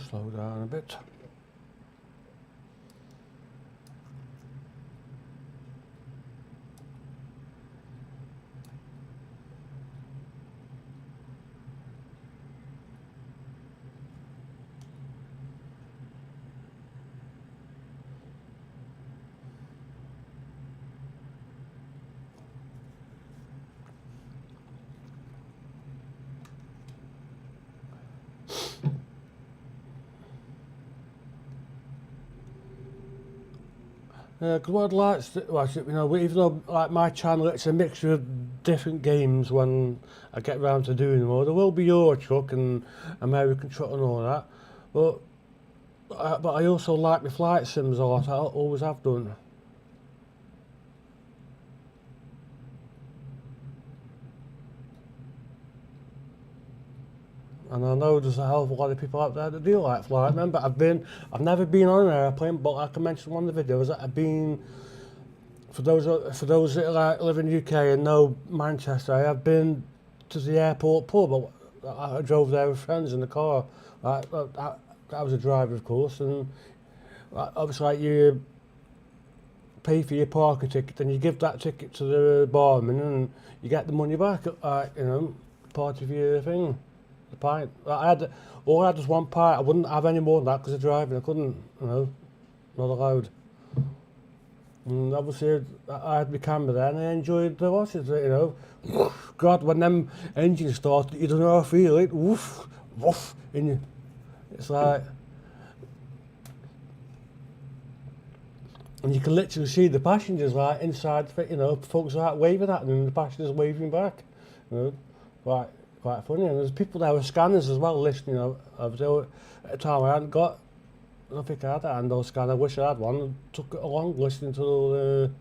Slow down a bit. Because what I'd like to do, well, you know, even though like my channel, it's a mixture of different games when I get round to doing them all. There will be Euro Truck and American Truck and all that, but I also like the flight sims a lot. I always have done. And I know there's a hell of a lot of people out there that do like flight. Remember, I've never been on an airplane, but like I mentioned in one of the videos, that I've been, for those that like live in the UK and know Manchester, I have been to the airport pub. I drove there with friends in the car. I was a driver, of course, and obviously like you pay for your parking ticket and you give that ticket to the barman and you get the money back, you know, part of your thing. The pint. All I had was one pint. I wouldn't have any more than that because of driving. I couldn't, you know, not allowed. And obviously, I had my camera there and I enjoyed the watches, you know. God, when them engines start, you don't know how to feel it. Woof, woof, in you. It's like, and you can literally see the passengers like inside, you know, folks are like waving at them and the passengers waving back. You know, quite funny. And there's people there with scanners as well listening. You know, at the time I hadn't got, I don't think I had a handheld scanner. I wish I had one. I took it along listening to all the,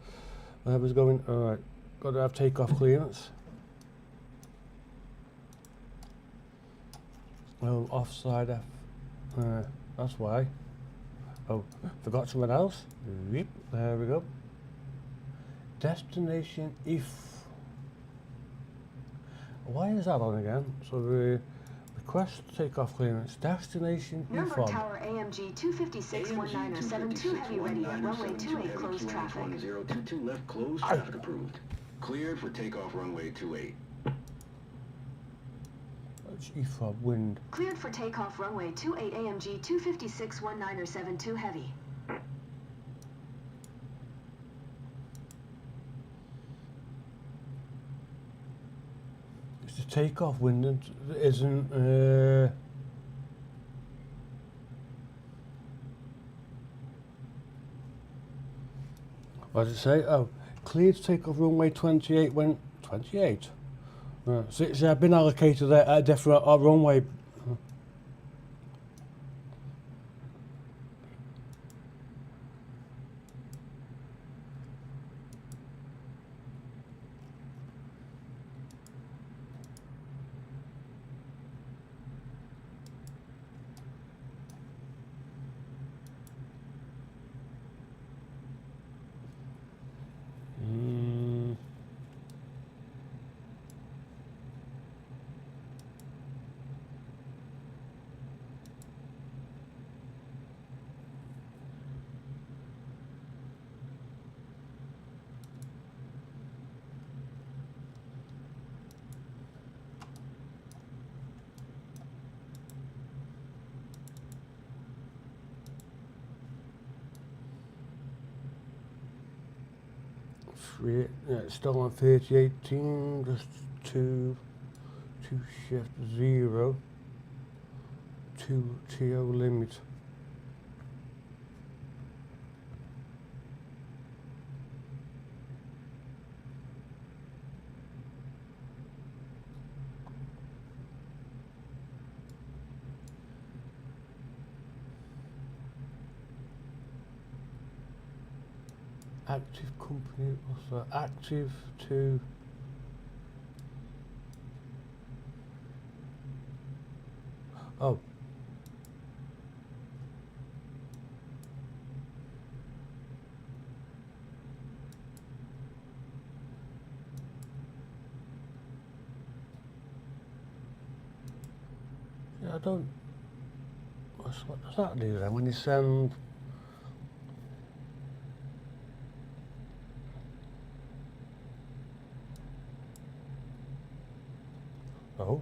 where I was going. Alright, got to have takeoff clearance. Oh, offside F. That's why. Oh, forgot something else. Yep, there we go. Destination if. Why is that on again? So the request takeoff clearance, destination Number EFOB. Tower AMG 256-1972 heavy ready at runway 28 closed traffic. 1022 left closed traffic approved. Cleared for takeoff runway 28. That's EFOB wind. Cleared for takeoff runway 28 AMG 256-1972 heavy. The takeoff wind isn't what did it say? Oh, cleared to take off runway 28 when 28. So I've been allocated at a different runway. 3, yeah, it's still on 3018, just 2 shift 0, 2 TO limit. Active company, what's that? Active to oh. Yeah, I don't. What does that do then when you send? Oh.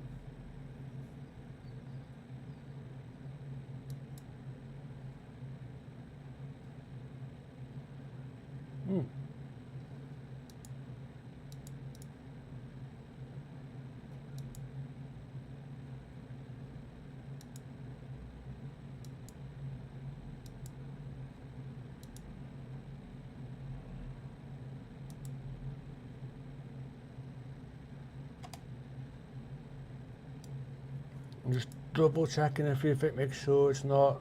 Hmm. I'm just double checking everything, make sure it's not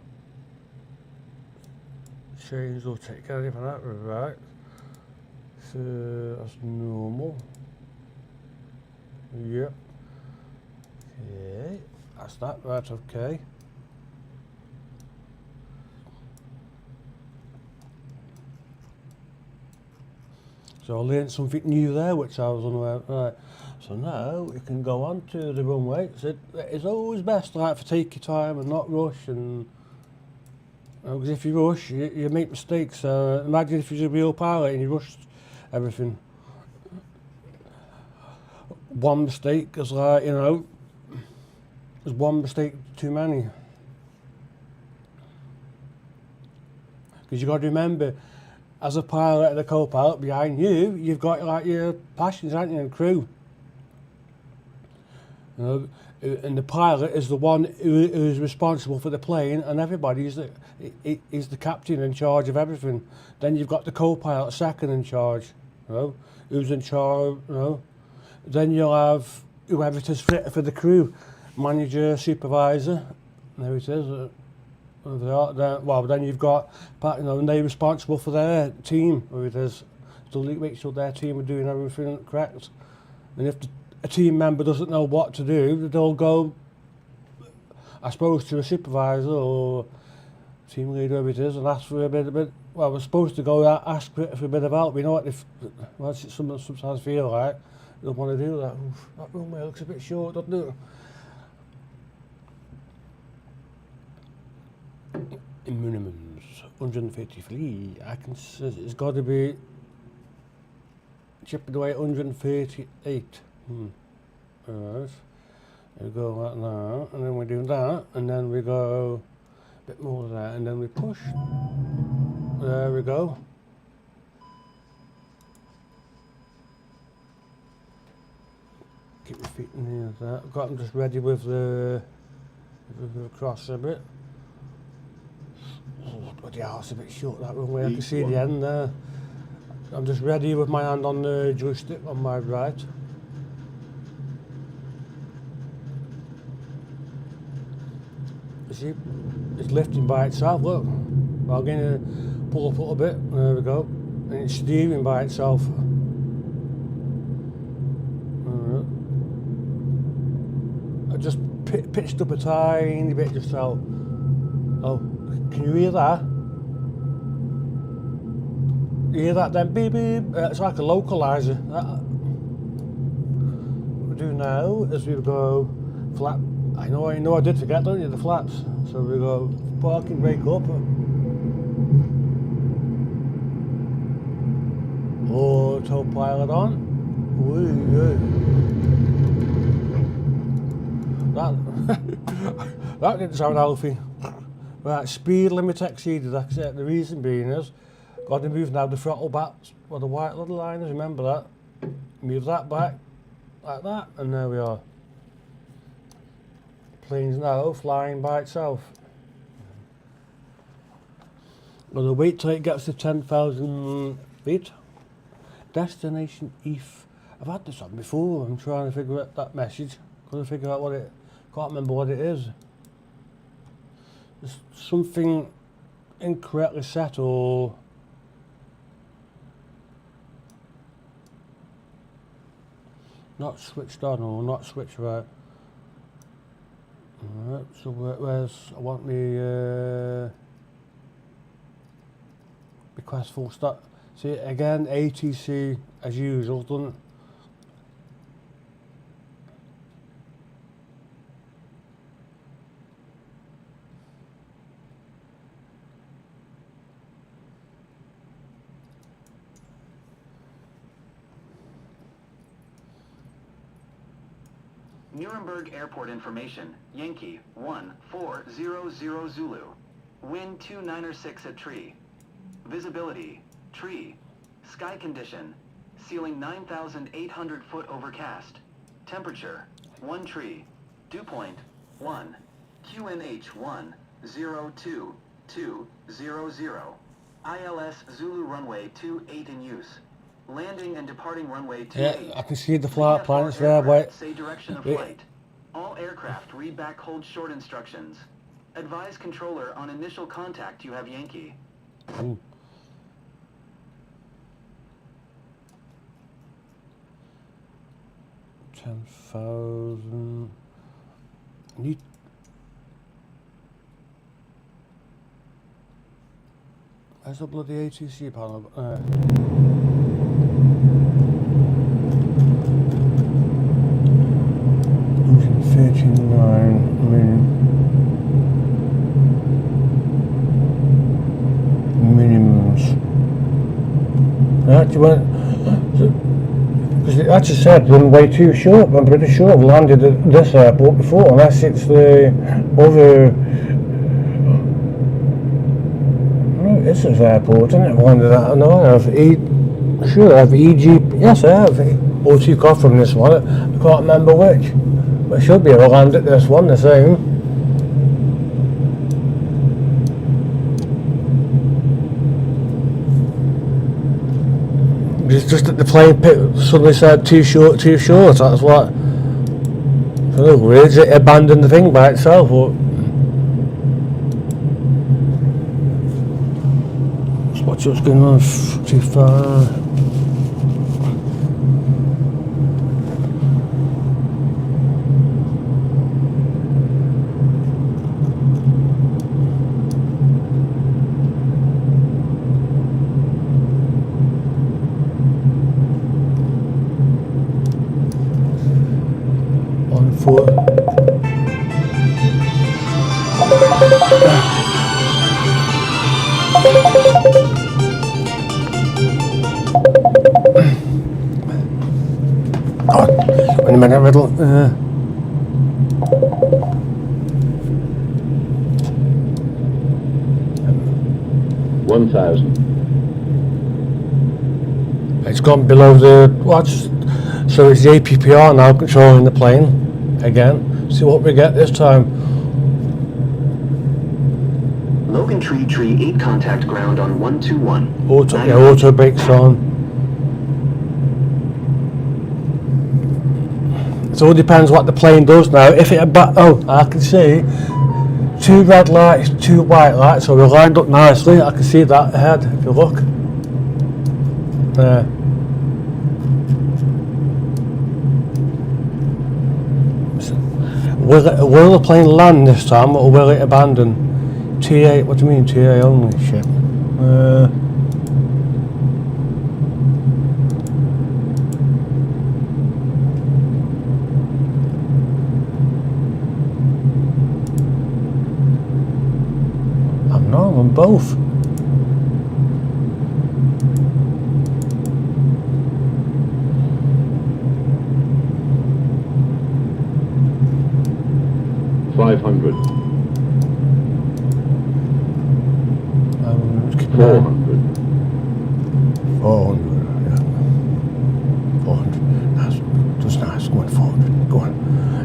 changed or taken anything out, right? So that's normal. Yep. Okay, that's that, right, okay. So I learned something new there, which I was unaware of. Right. So now we can go on to the runway. So it's always best to take your time and not rush, and because if you rush, you make mistakes. Imagine if you're a real pilot and you rush everything. One mistake is like, you know, there's one mistake too many. Because you've got to remember, as a pilot and a co-pilot behind you, you've got like your passengers, haven't you, and crew. You know, and the pilot is the one who is responsible for the plane, and everybody is the captain in charge of everything. Then you've got the co-pilot second in charge, you know, who's in charge, you know. Then you'll have whoever it is for the crew, manager, supervisor, there it is. Well, then you've got, you know, and they're responsible for their team, who it is, to make sure their team are doing everything correct. And if a team member doesn't know what to do, they'll go, I suppose, to a supervisor or team leader, whoever it is, and ask for a bit. Well, we're supposed to go ask for a bit of help. You know what? If well, sometimes feel like they don't want to do that. Oof, that runway looks a bit short, doesn't it? Minimums 153. I can. It's got to be chipping away 138. Alright. We go like that, and then we do that, and then we go a bit more of that, and then we push. There we go. Keep my feet near that. I've got them just ready with the cross a bit. Oh, bloody hell, it's a bit short that runway. I can see the end there. I'm just ready with my hand on the joystick on my right. You see, it's lifting by itself, look. I'm going to pull up a little bit, there we go. And it's steering by itself. I just pitched up a tiny bit just so. Oh, can you hear that? You hear that then? Beep beep. It's like a localizer. What we do now is we go flap. I know I did forget, don't you, the flaps. So we go parking brake up. Autopilot on. That didn't sound healthy. Right, speed limit exceeded, that's it. The reason being is, Got to move now the throttle back with the white little liners, remember that? Move that back, like that, and there we are. Plane's now flying by itself. Well, wait till it gets to 10,000 feet. Destination ETH. I've had this on before. I'm trying to figure out that message. Couldn't figure out what it. Can't remember what it is. There's something incorrectly set or. Not switched on or not switched right. Alright, so where's I want the request full stop. See again, ATC as usual, doesn't it? Nuremberg Airport information, Yankee 1400 Zulu, wind 296 at tree, visibility, tree, sky condition, ceiling 9,800 foot overcast, temperature, 1 tree, dew point, 1, QNH 102200, ILS Zulu runway 28 in use. Landing and departing runway 28. Yeah, I can see the flight plans there. Wait. Say direction of flight. All aircraft read back hold short instructions. Advise controller on initial contact you have Yankee. Ooh. $10,000. Need. Where's the bloody ATC panel? 39 minimums. Actually, because it actually said runway too short. I'm pretty sure I've landed at this airport before, unless it's the other. No, it's this airport, isn't it? I've landed at. No, I have sure I have EG. Yes, I have. Or took off from this one. I can't remember which. But I should be able to land at this one the same. It's just that the plane suddenly said too short, that's what. So no worries, it abandoned the thing by itself. Or let's watch what's going on. Too far. Wait a minute, Riddle. 1,000. It's gone below the watch, so it's the APPR now controlling the plane again. See what we get this time. Logan Tree 8 contact ground on 121. Auto brakes on. It all depends what the plane does now. If it I can see 2 red lights, 2 white lights, so we're lined up nicely. I can see that ahead if you look. There. Will the plane land this time or will it abandon? TA, what do you mean TA only? Shit. I'm not on both. $500. 400. 400, yeah. 400. That's just nice. Go on, 400. Go on.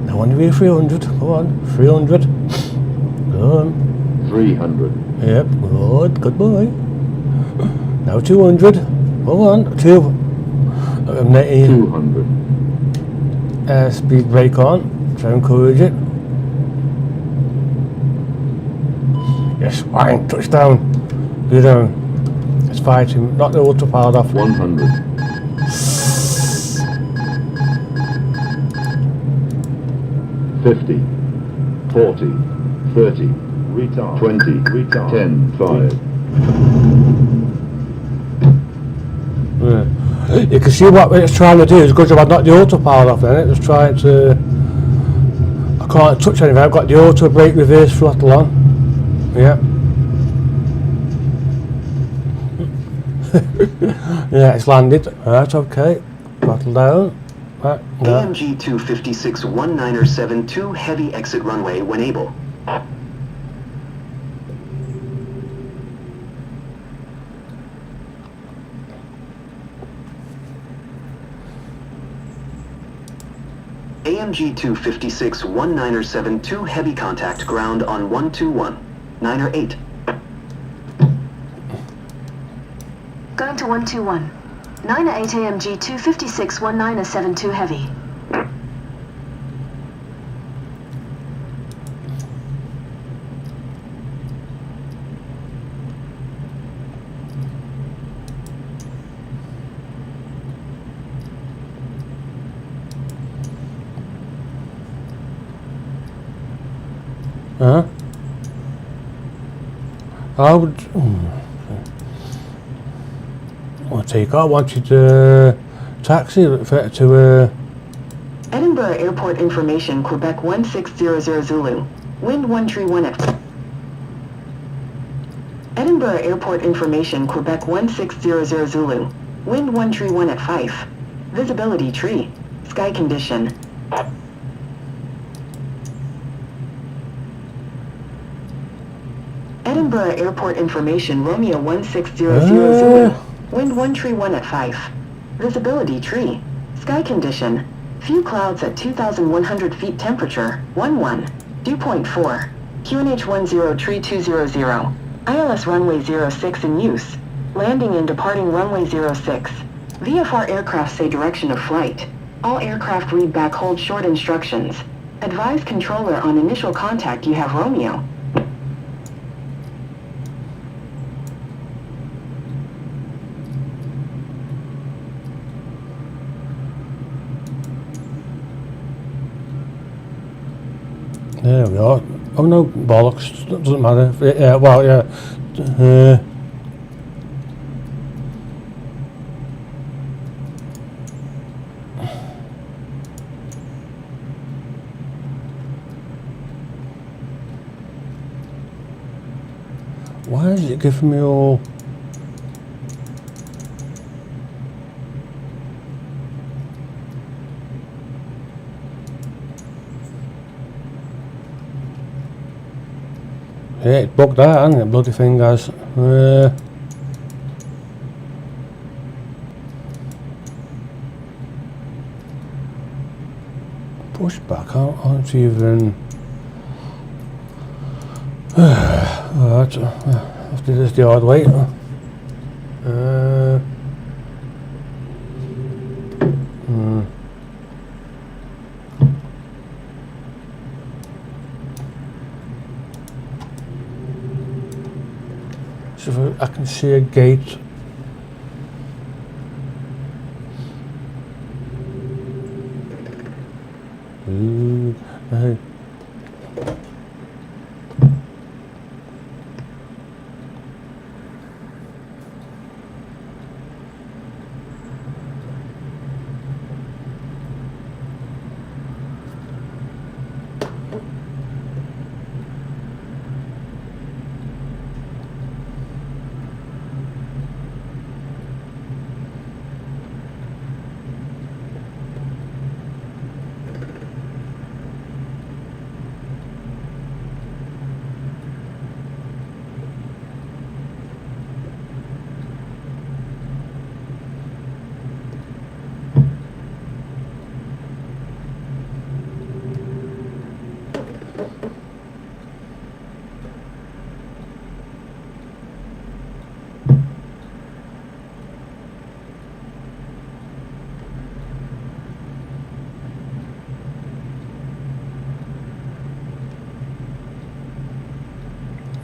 Now on your way, 300. Go on, 300. Go on. 300. Yep, good boy. Now 200. Go on, 200. 200. Speed brake on. Try and encourage it. Yes, bang, touchdown. Go down. It's fighting. Knock the autopilot off. 100. 50. 40. 30. Retard. 20. Retard. 10. 5. Yeah. You can see what it's trying to do. It's a good job I knocked the autopilot off then. It was trying to... I can't touch anything. I've got the auto brake reverse throttle on. Yeah. Yeah, it's landed. Right, okay. Throttle down. Right, yeah. AMG 256-1072 heavy exit runway when able. AMG 256-1972 heavy contact ground on 121, 908. Going to 121. 908 AMG 256-1972 heavy. Huh? I would... I'll take. I wanted to taxi to Edinburgh Airport Information, Quebec 1600 Zulu. Wind 131 at... Edinburgh Airport Information, Quebec 1600 Zulu. Wind 131 at 5. Visibility tree. Sky condition. Edinburgh Airport Information, Romeo 1600 Zulu. Wind 131 at 5. Visibility tree. Sky condition. Few clouds at 2,100 feet. Temperature 11. Dew point 4. QNH 10 tree 200. ILS runway 06 in use. Landing and departing runway 06. VFR aircraft say direction of flight. All aircraft read back hold short instructions. Advise controller on initial contact you have Romeo. There we are. Oh no, bollocks. Doesn't matter. Yeah, well, yeah. Why is it giving me all... Yeah, it bugged that, hasn't it? Bloody thing, guys. Push back, aren't even... Alright, I'll do this the hard way. So if I can see a gate. Hey.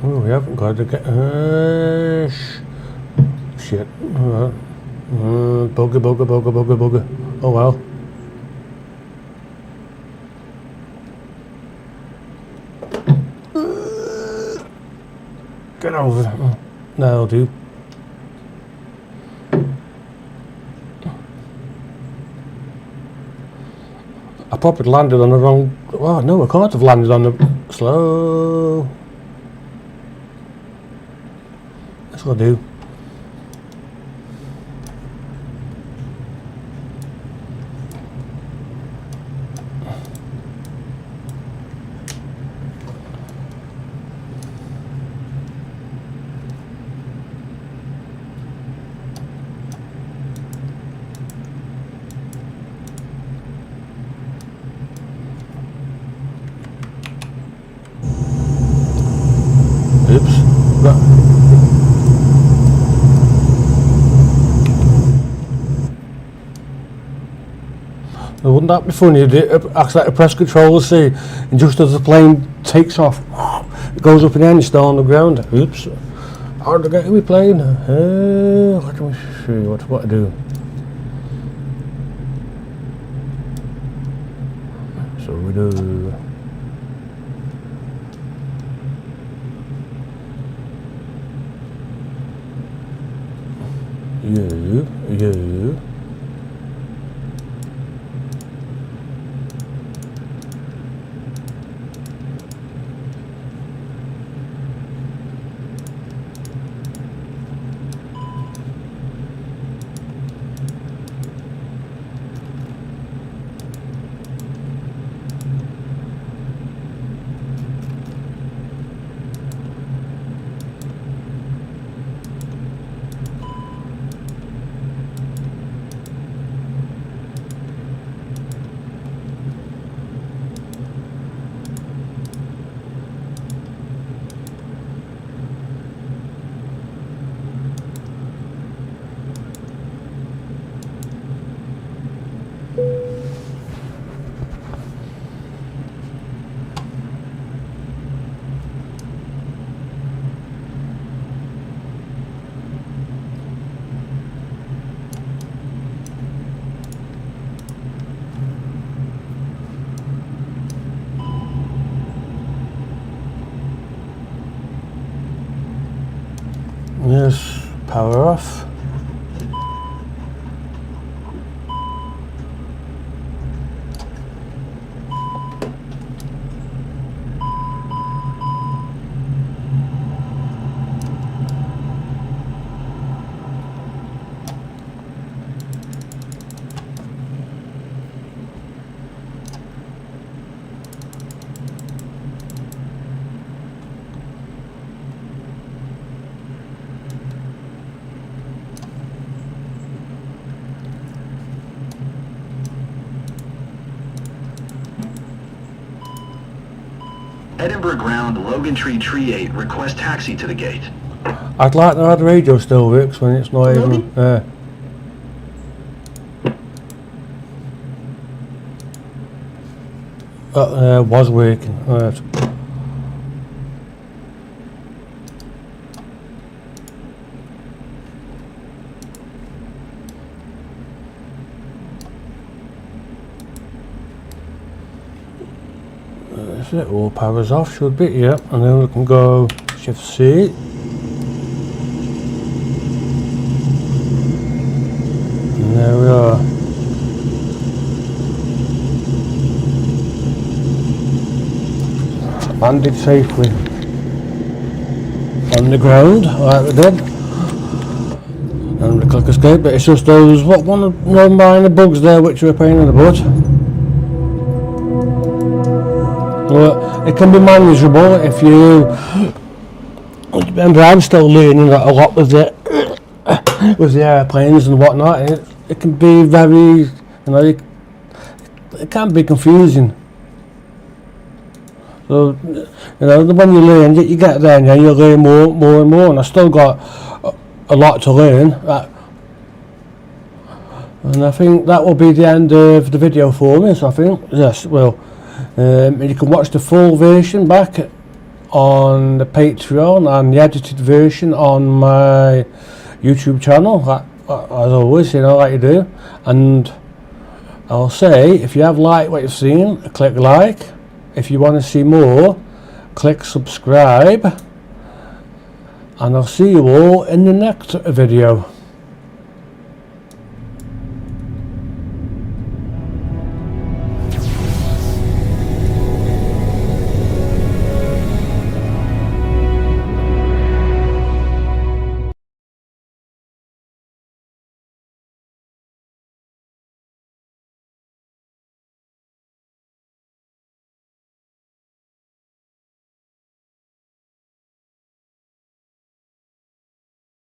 Oh, we haven't got to get. Shit. Alright. Bugger. Oh well. Get over. That'll do. I probably landed on the wrong. Oh no, I can't have landed on the slow. That's what I do. Oops. Wouldn't that be funny if it accidentally press Control C and just as the plane takes off, it goes up in the air and it's still on the ground. Oops. How did I get to my plane? Let me see what I do. So we do. You. Yes, power off. Edinburgh Ground, Logan Tree 8, request taxi to the gate. I'd like to have the radio still works when it's not even. Was working. Right. That's it, all powers off should be, yeah, and then we can go Shift C. And there we are. Landed safely on the ground, like we did. And we click escape, but it's just those, one minor bugs there which are a pain in the butt. Well, it can be manageable if you. Remember, I'm still learning that a lot with the airplanes and whatnot. And it can be very, it can be confusing. So, when you learn, you get there and then you learn more and more. And I still got a lot to learn. And I think that will be the end of the video for me. So I think, yes, well. You can watch the full version back on the Patreon and the edited version on my YouTube channel, as always, you know, like you do. And I'll say, if you have liked what you've seen, click like. If you want to see more, click subscribe. And I'll see you all in the next video.